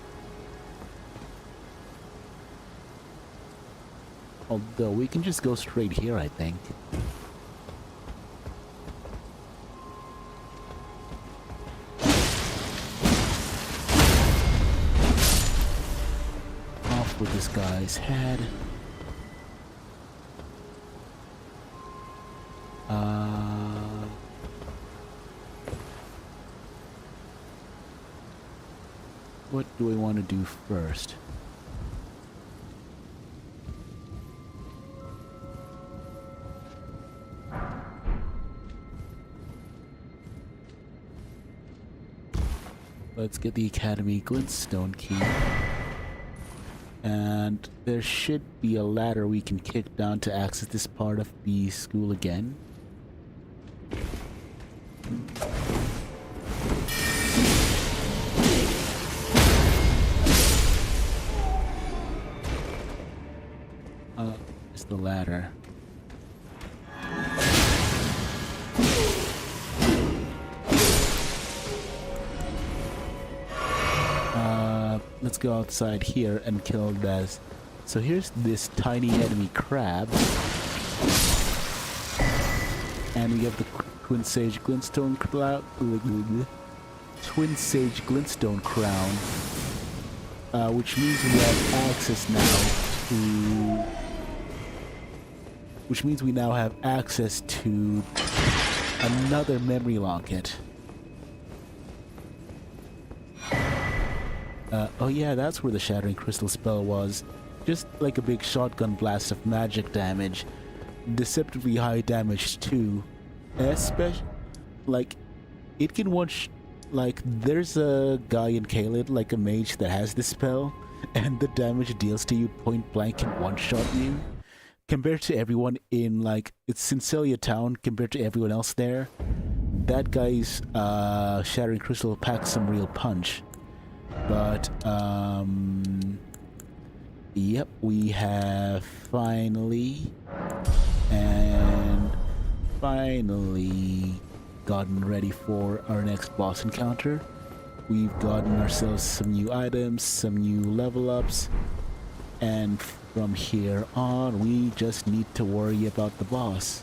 [SPEAKER 2] Although we can just go straight here, I think. Off with this guy's head. What do I want to do first? Let's get the Academy Glintstone key. And there should be a ladder we can kick down to access this part of the school again. It's the ladder. Let's go outside here and kill this. So here's this tiny enemy crab. And we have the Twin Sage Glintstone Crown, which means we have access now to... Which means we now have access to another memory locket. Oh yeah, that's where the Shattering Crystal spell was. Just like a big shotgun blast of magic damage. Deceptively high damage too. Especially, like, it can like, there's a guy in Caelid, like a mage that has this spell, and the damage it deals to you point blank can one-shot you. Compared to everyone in, like, it's Cincelia town, compared to everyone else there, that guy's Shattering Crystal packs some real punch. But, yep, we have finally gotten ready for our next boss encounter. We've gotten ourselves some new items, some new level ups, and from here on, we just need to worry about the boss.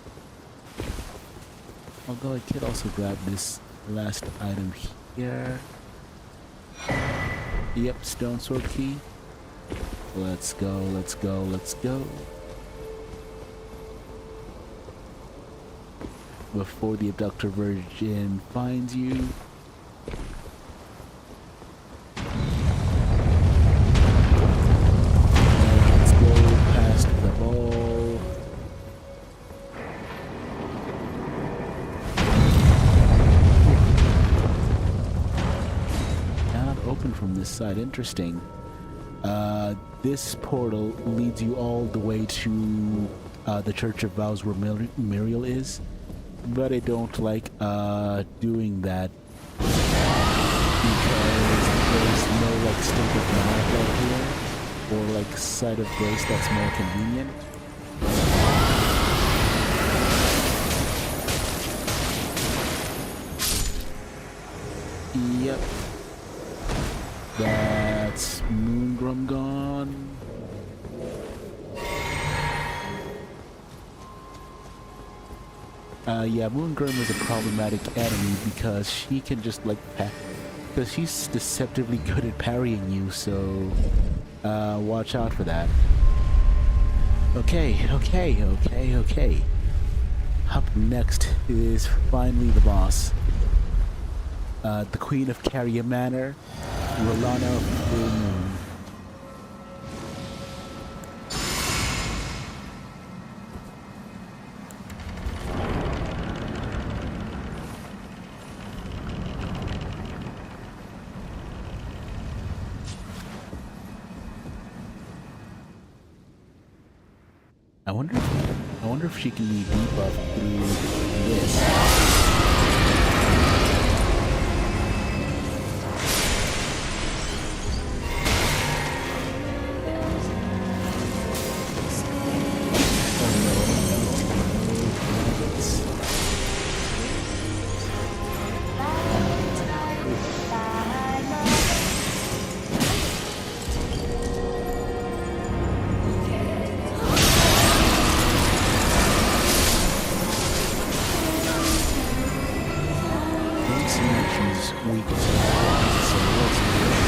[SPEAKER 2] Although I could also grab this last item here. Yep, stone sword key. Let's go, let's go, let's go. Before the abductor virgin finds you. Let's go past the ball. Not open from this side, interesting. This portal leads you all the way to the Church of Vows where Muriel is. But I don't like doing that because there's no like state of mind right here or like site of grace that's more convenient. Yep. That's Moongrum gone. Yeah, Moongrim is a problematic enemy because she can just like because she's deceptively good at parrying you, so watch out for that. Okay. Up next is finally the boss. The Queen of Caria Manor, Rolana of Full Moon. I wonder if she can be debuffed through this. is weak to so let's do it.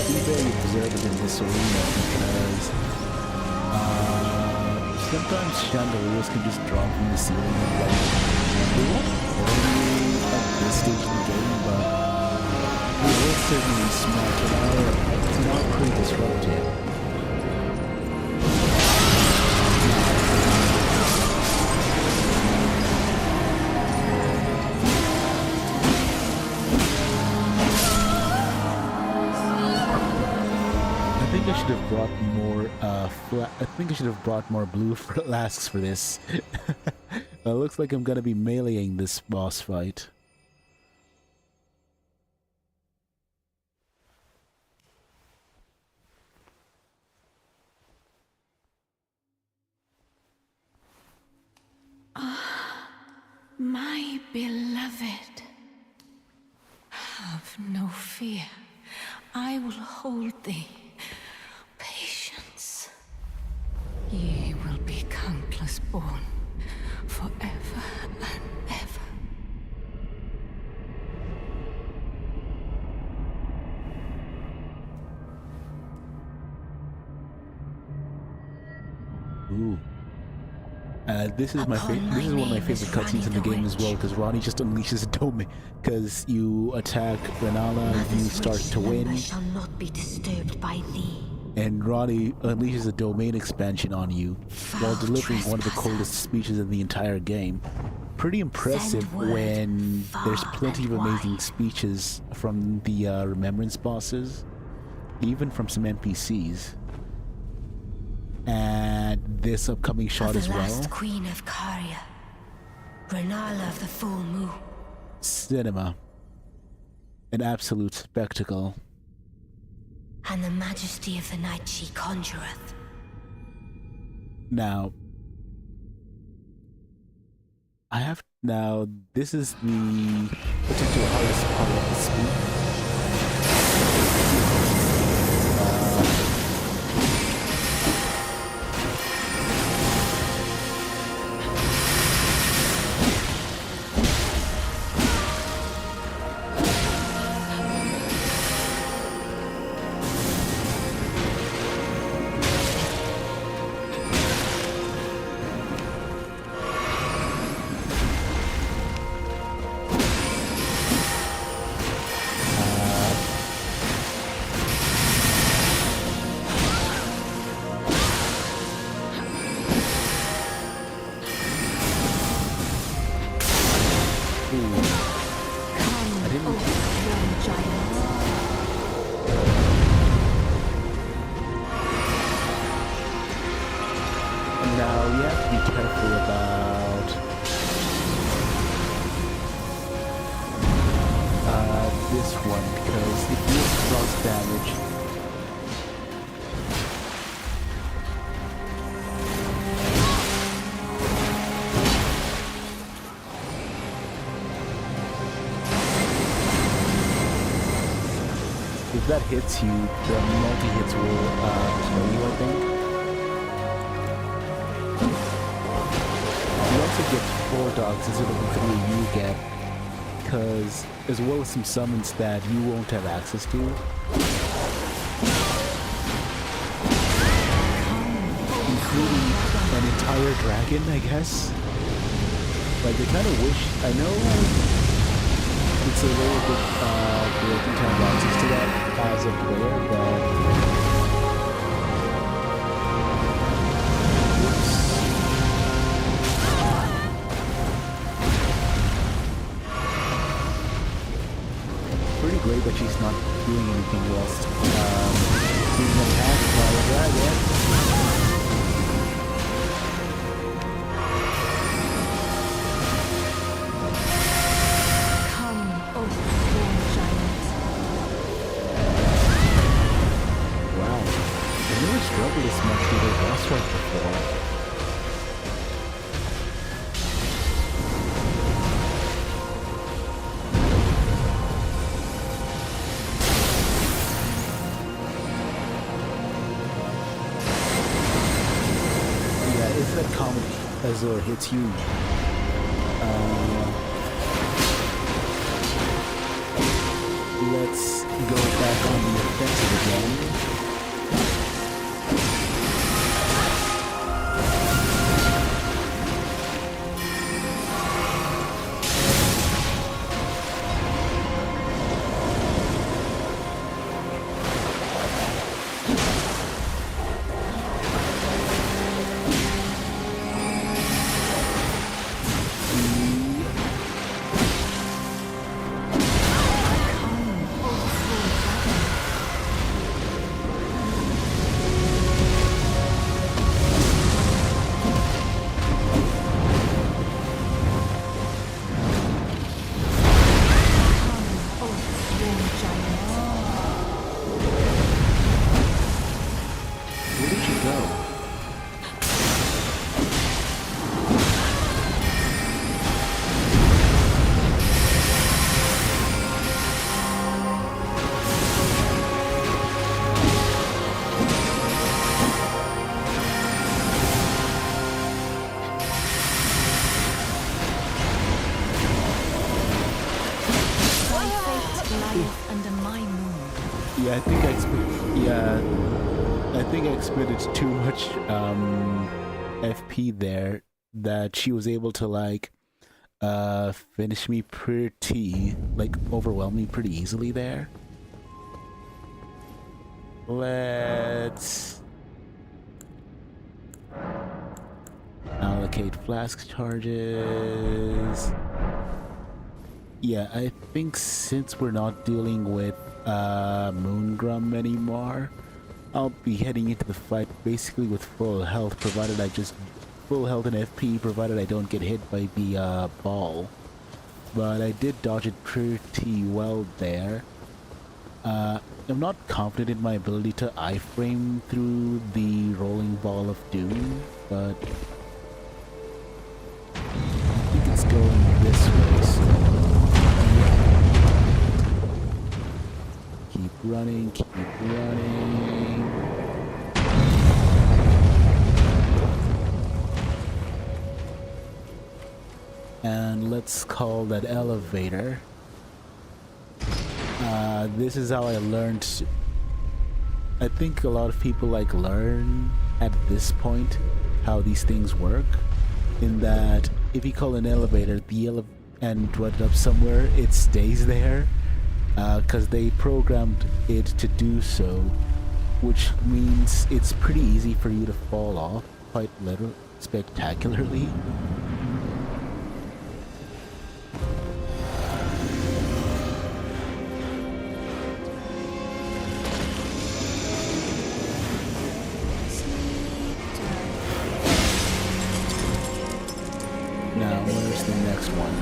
[SPEAKER 2] Be very observant in this arena because sometimes chandeliers can just drop from the ceiling and light only at this stage of the game, but it was certainly smart and it's not pretty disruptive. I should have brought more I think I should have brought more blue flasks for this. Looks like I'm gonna be meleeing this boss fight.
[SPEAKER 6] Ah, my beloved. Have no fear. I will hold thee. Patience. Ye will be countless born, forever and ever.
[SPEAKER 2] Ooh. This is my favorite. This is one of my favorite cutscenes in the game as well, because Ronnie just unleashes a domain. Because you attack Renala, you start to win,
[SPEAKER 4] shall not be disturbed by thee.
[SPEAKER 2] And Ronnie unleashes a domain expansion on you while delivering one of the coldest speeches in the entire game. Pretty impressive when there's plenty of amazing speeches from the Remembrance bosses, even from some NPCs. And this upcoming shot as well.
[SPEAKER 4] The last queen of Caria, Renala of the full moon.
[SPEAKER 2] Cinema. An absolute spectacle.
[SPEAKER 4] And the majesty of the night she conjureth.
[SPEAKER 2] Now, this is the potential hardest part of the speech. If that hits you, the multi-hits will kill you, I think. You also get 4 dogs instead of the 3 you get, because as well as some summons that you won't have access to. Including an entire dragon, I guess. Like, I kind of wish, I know it's a little bit breaking kind of access to that as a player, but pretty great that she's not doing anything whilst being attacked by a dragon. Struggled as much with a boss fight before. after that comet Azor hits you, let's go back on the offensive again. I think I expended too much FP there that she was able to like finish me overwhelm me pretty easily there. Let's allocate flask charges. Yeah, I think since we're not dealing with Moongrum anymore, I'll be heading into the fight basically with full health, full health and FP, provided I don't get hit by the ball. But I did dodge it pretty well there. I'm not confident in my ability to iframe through the rolling ball of doom, but I think it's going this way, so keep running, keep running. And let's call that elevator. This is how I learned. I think a lot of people learn at this point how these things work. In that, if you call an elevator, and run it up somewhere, it stays there. Because they programmed it to do so, which means it's pretty easy for you to fall off, quite literally, spectacularly. Now, where's the next one?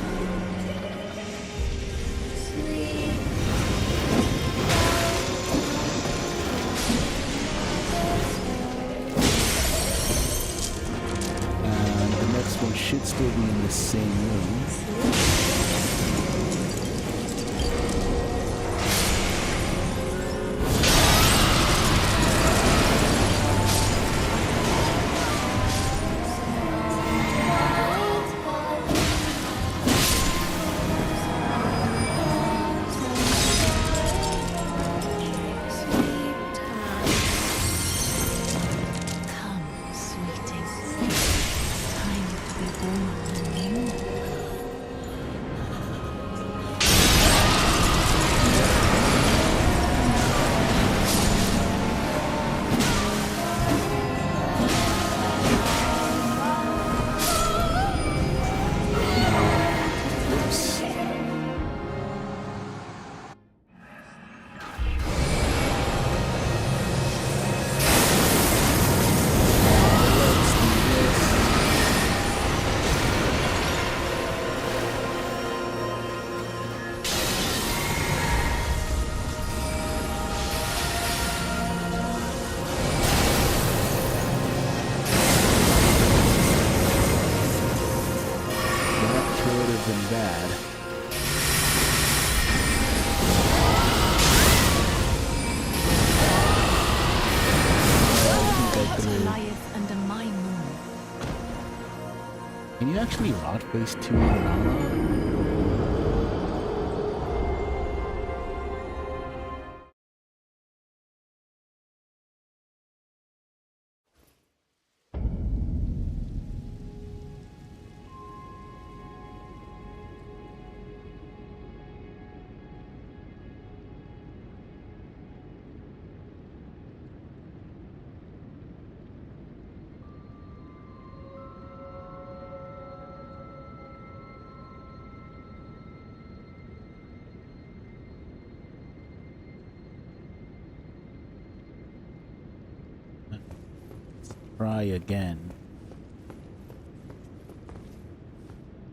[SPEAKER 2] Should still be in the same room. Can you actually rot phase 2 Renala? Try again.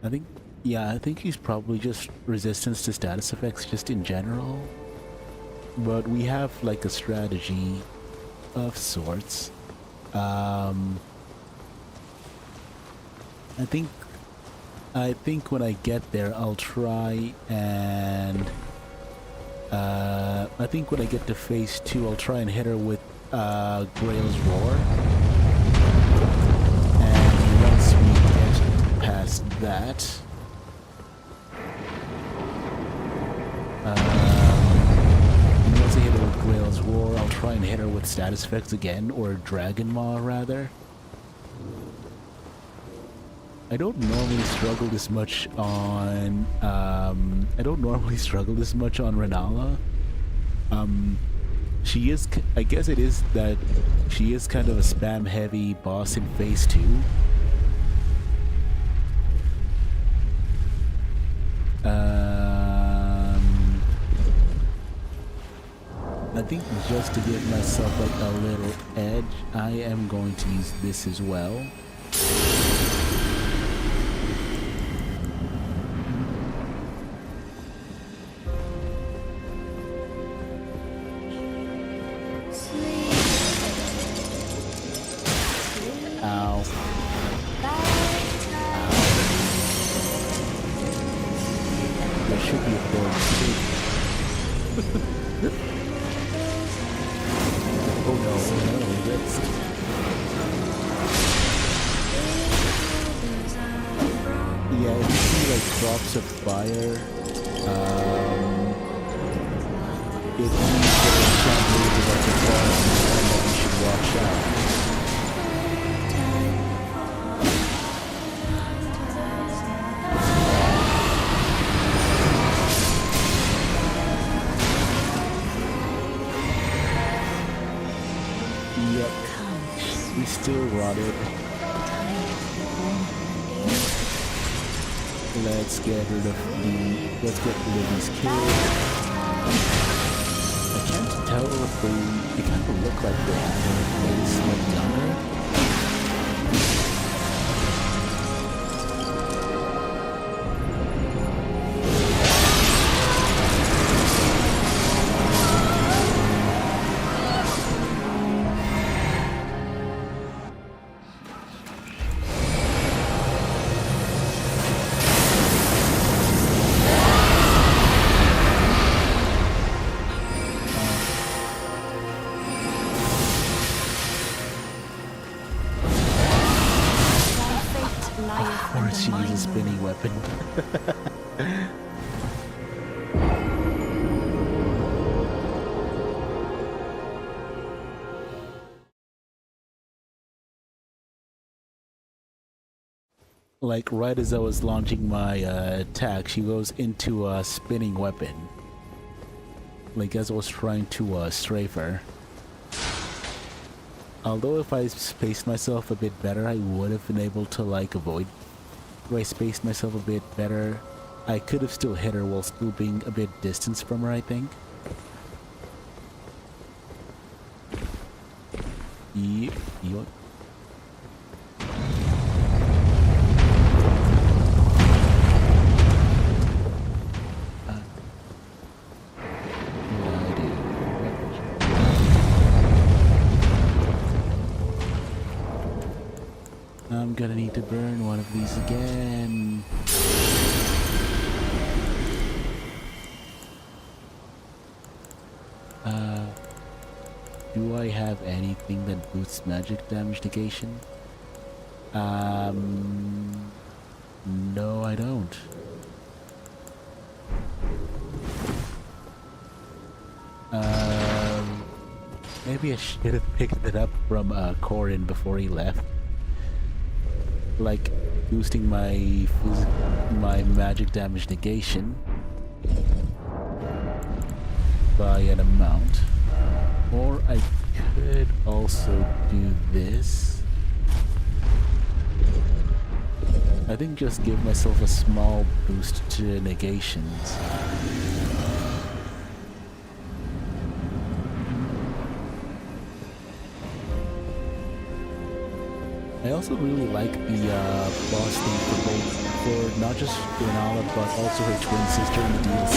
[SPEAKER 2] I think he's probably just resistance to status effects just in general. But we have like a strategy of sorts. I think when I get there I'll try and I think when I get to phase 2 I'll try and hit her with Grail's Roar. And once we get past that, once I hit her with Grail's Roar, I'll try and hit her with status effects again, or Dragon Maw rather. I don't normally struggle this much on Renala. She is, I guess it is that she is kind of a spam heavy boss in phase 2. I think just to give myself like a little edge, I am going to use this as well. Let's get rid of these kills. I can't tell if they kind of look like they have their face like younger. Like right as I was launching my attack, she goes into a spinning weapon. Like as I was trying to strafe her. Although if I spaced myself a bit better, I would have been able to like avoid. If I spaced myself a bit better, I could have still hit her while still being a bit distance from her, I think. Yep. I'm gonna need to burn one of these again. Do I have anything that boosts magic damage negation? No, I don't. Maybe I should have picked it up from Corin before he left. Like boosting my magic damage negation by an amount. Or I could also do this. I think just give myself a small boost to negations. I also really like the boss thing for not just Renala but also her twin sister in the DLC.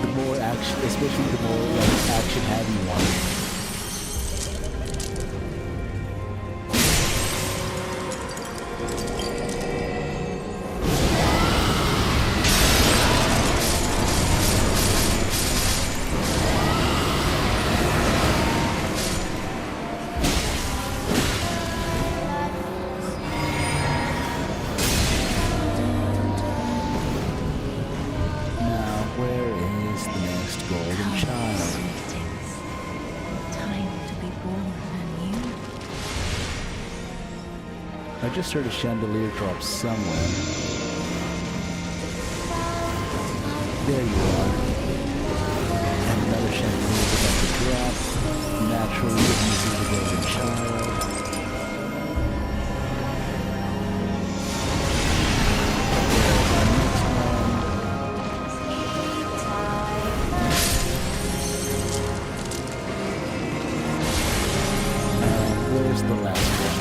[SPEAKER 2] The more action, especially the more like action heavy one. I just heard a chandelier drop somewhere. There you are. And another chandelier is about to drop. Naturally, using the golden child. Where's the last one?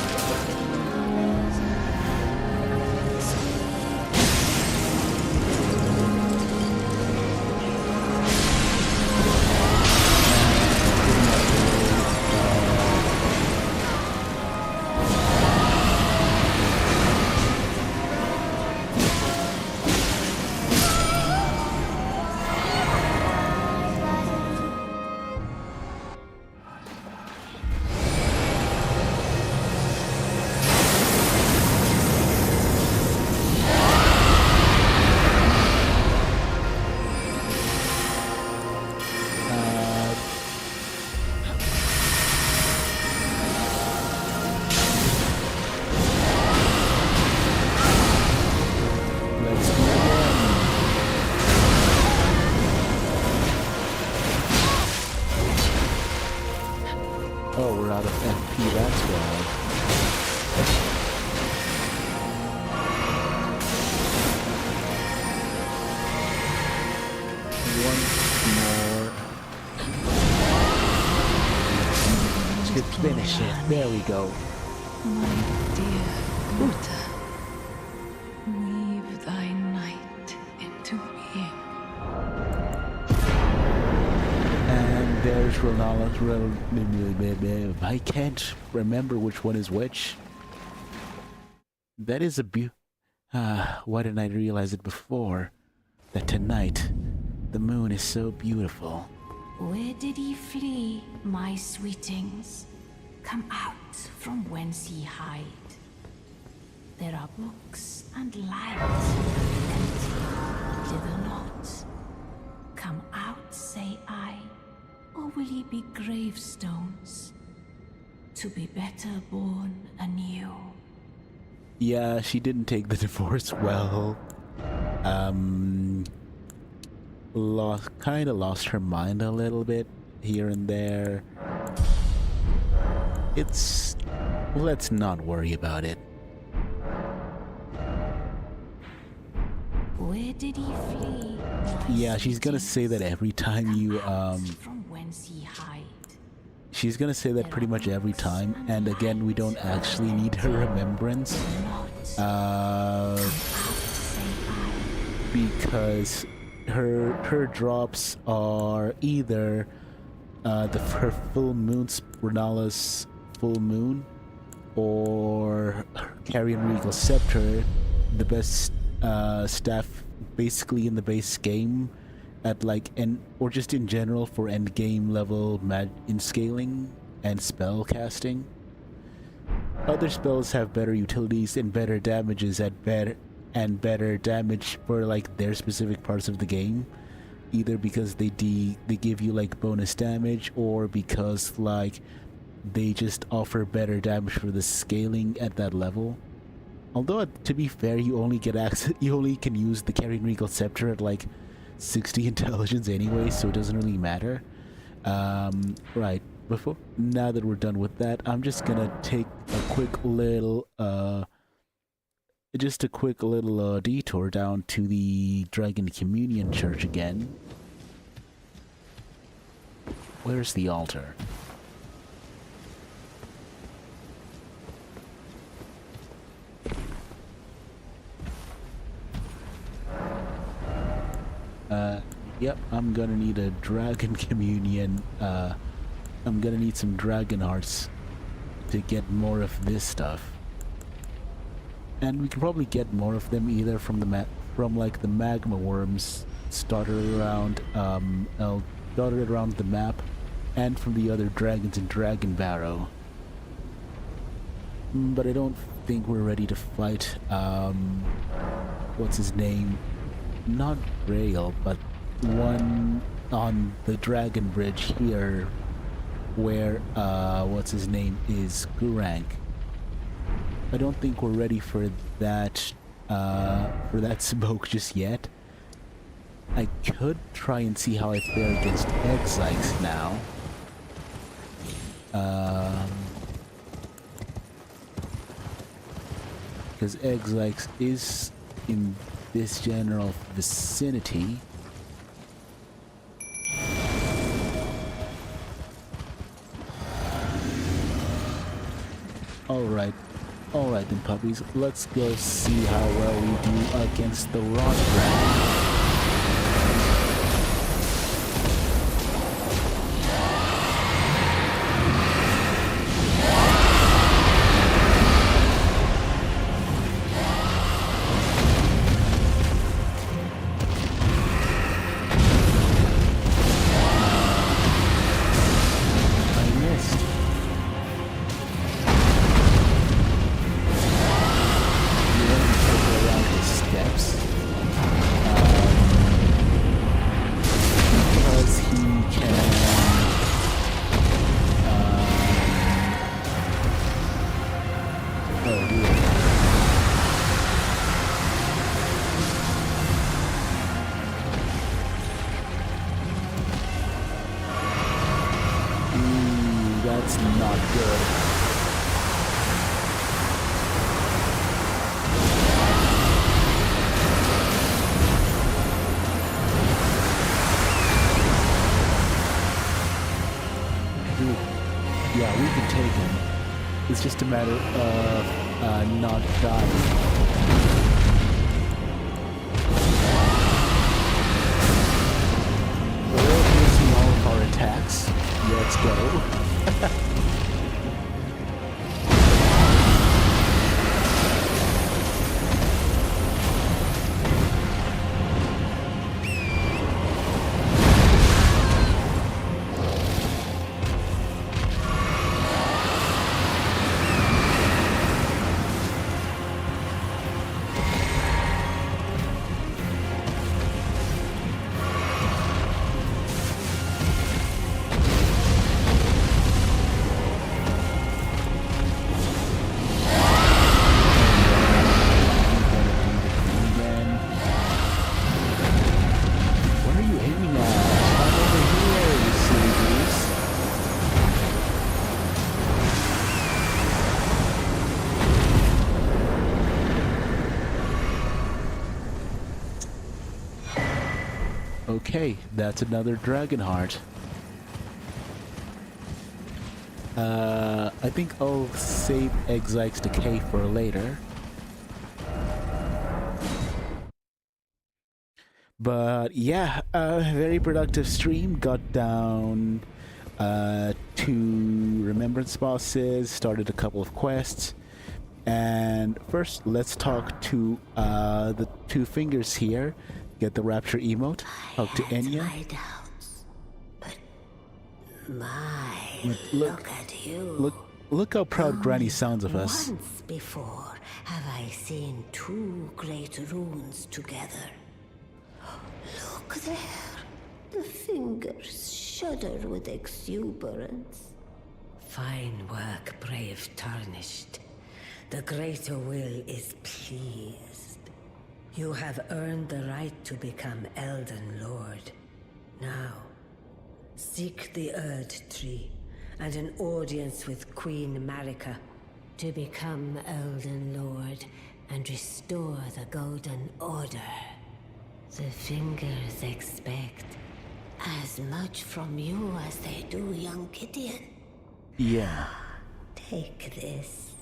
[SPEAKER 2] Oh, we're out of FP, that's why. One more. Let's finish it. There we go.
[SPEAKER 6] My dear daughter, weave thy night into being.
[SPEAKER 2] And there's Renala's. I can't remember which one is which. That is a why didn't I realize it before? That tonight, the moon is so beautiful.
[SPEAKER 6] Where did he flee, my sweetings? Come out from whence ye hide. There are books and light and empty, thither not. Come out, say I, or will ye be gravestones, to be better born anew?
[SPEAKER 2] Yeah, she didn't take the divorce well. Lost her mind a little bit here and there. Let's not worry about it.
[SPEAKER 6] Where did he flee?
[SPEAKER 2] Yeah, she's gonna say that every time you
[SPEAKER 6] From whence ye hide.
[SPEAKER 2] she's gonna say that pretty much every time, and again we don't actually need her remembrance. Because her drops are either her full moon's Renala's full moon, or Carrion Regal Scepter, the best staff basically in the base game at like or just in general for end game level in scaling and spell casting. other spells have better utilities and better damages at better damage for like their specific parts of the game, either because they give you like bonus damage, or because like they just offer better damage for the scaling at that level. Although to be fair, you only can use the Carrion Regal Scepter at like 60 intelligence anyway, so it doesn't really matter. Right, now that we're done with that, I'm just gonna take a quick little detour down to the Dragon Communion Church again. Where's the altar? Yep, I'm gonna need a Dragon Communion. I'm gonna need some Dragon Hearts to get more of this stuff. And we can probably get more of them either from like the magma worms dotted around the map, and from the other dragons in Dragon Barrow. But I don't think we're ready to fight what's his name? Not Grail, but one on the Dragon Bridge here, where what's his name is Gurank. I don't think we're ready for that smoke just yet. I could try and see how I fare against Exikes now. Because Exikes is in this general vicinity. Alright then, puppies, let's go see how well we do against the Rock Dragon. That's not good. Ooh. Yeah, we can take him. It's just a matter of not dying. Attacks. Let's go. Okay, that's another Dragon Heart. I think I'll save Exike's Decay for later. But yeah, very productive stream. Got down 2 Remembrance bosses, started a couple of quests. And first, let's talk to the 2 fingers here. Get the Rapture emote. Talk to Enya.
[SPEAKER 4] My doubts, but look at you.
[SPEAKER 2] Look how proud Granny sounds of us.
[SPEAKER 4] Once before have I seen two great runes together. Look there. The fingers shudder with exuberance. Fine work, brave Tarnished. The greater will is pleased. You have earned the right to become Elden Lord. Now, seek the Erd Tree and an audience with Queen Marika to become Elden Lord and restore the Golden Order. The fingers expect as much from you as they do young Gideon.
[SPEAKER 2] Yeah.
[SPEAKER 4] Take this,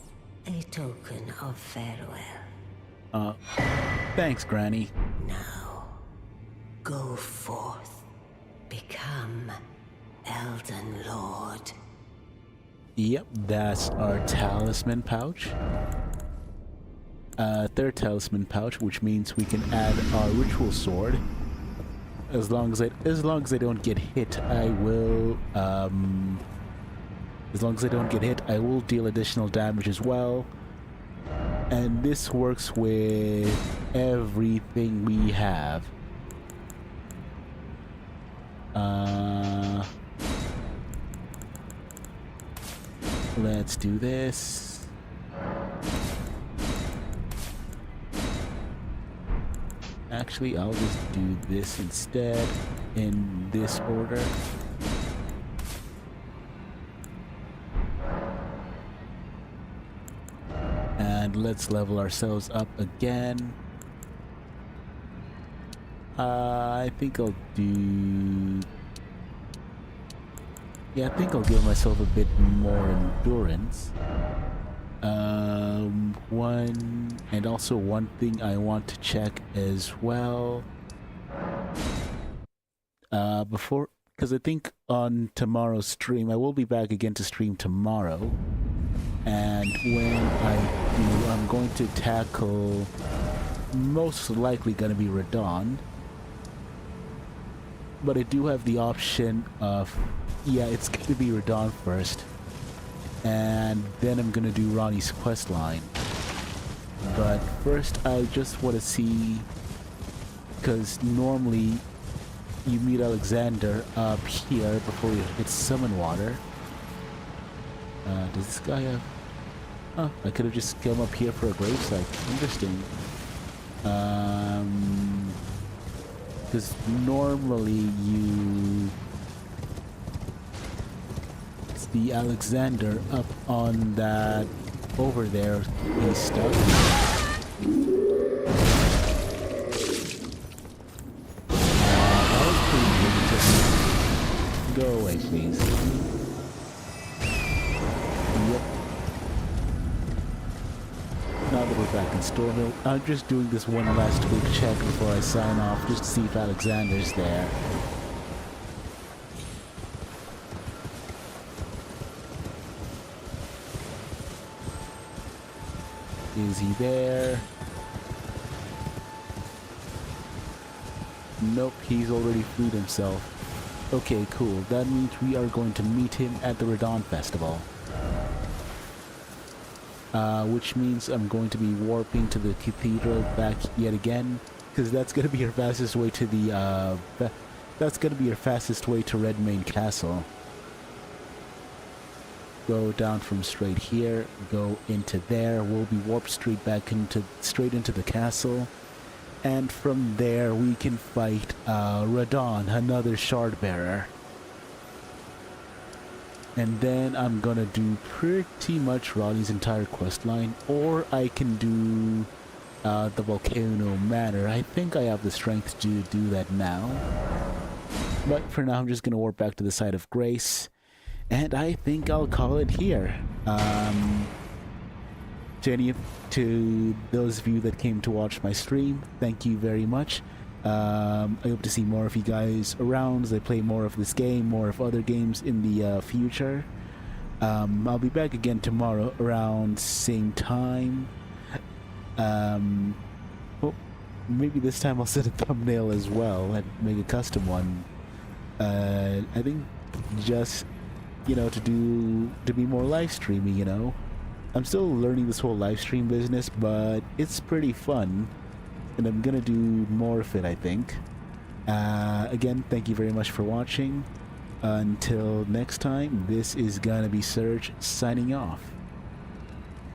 [SPEAKER 4] a token of farewell.
[SPEAKER 2] Thanks, Granny.
[SPEAKER 4] Now, go forth. Become Elden Lord.
[SPEAKER 2] Yep, that's our talisman pouch. Third talisman pouch, which means we can add our ritual sword. As long as I don't get hit, I will deal additional damage as well. And this works with everything we have. Let's do this. Actually, I'll just do this instead in this order. And let's level ourselves up again. I think I'll do... Yeah, I think I'll give myself a bit more endurance. One thing I want to check as well. Because I think on tomorrow's stream, I will be back again to stream tomorrow. And when I do, I'm going to tackle most likely going to be Radon. But I do have the option of, yeah, it's going to be Radon first. And then I'm going to do Ronnie's quest line. But first I just want to see, because normally you meet Alexander up here before you hit Summon Water. Does this guy have... Oh, I could have just come up here for a gravesite. Interesting. Because normally you... It's the Alexander up on that... Over there, he's stuck. That was pretty good. Go away, please. Yep. Now that we're back in Stormveil, I'm just doing this one last quick check before I sign off, just to see if Alexander's there. Is he there? Nope, he's already freed himself. Okay, cool. That means we are going to meet him at the Radon Festival. Which means I'm going to be warping to the cathedral back yet again, because that's going to be our fastest way to the, that's going to be our fastest way to Redmane Castle. Go down from straight here, go into there, we'll be warped straight into the castle, and from there we can fight Radon, another shard bearer. And then I'm gonna do pretty much Roddy's entire quest line, or I can do the Volcano Manor. I think I have the strength to do that now. But for now I'm just gonna warp back to the side of Grace. And I think I'll call it here. To those of you that came to watch my stream, thank you very much. I hope to see more of you guys around as I play more of this game, more of other games in the future. I'll be back again tomorrow around same time. Well, maybe this time I'll set a thumbnail as well and make a custom one. I think just to be more live streaming, I'm still learning this whole live stream business, but it's pretty fun, and I'm gonna do more of it, I think. Again, thank you very much for watching. Until next time, this is gonna be Serge signing off.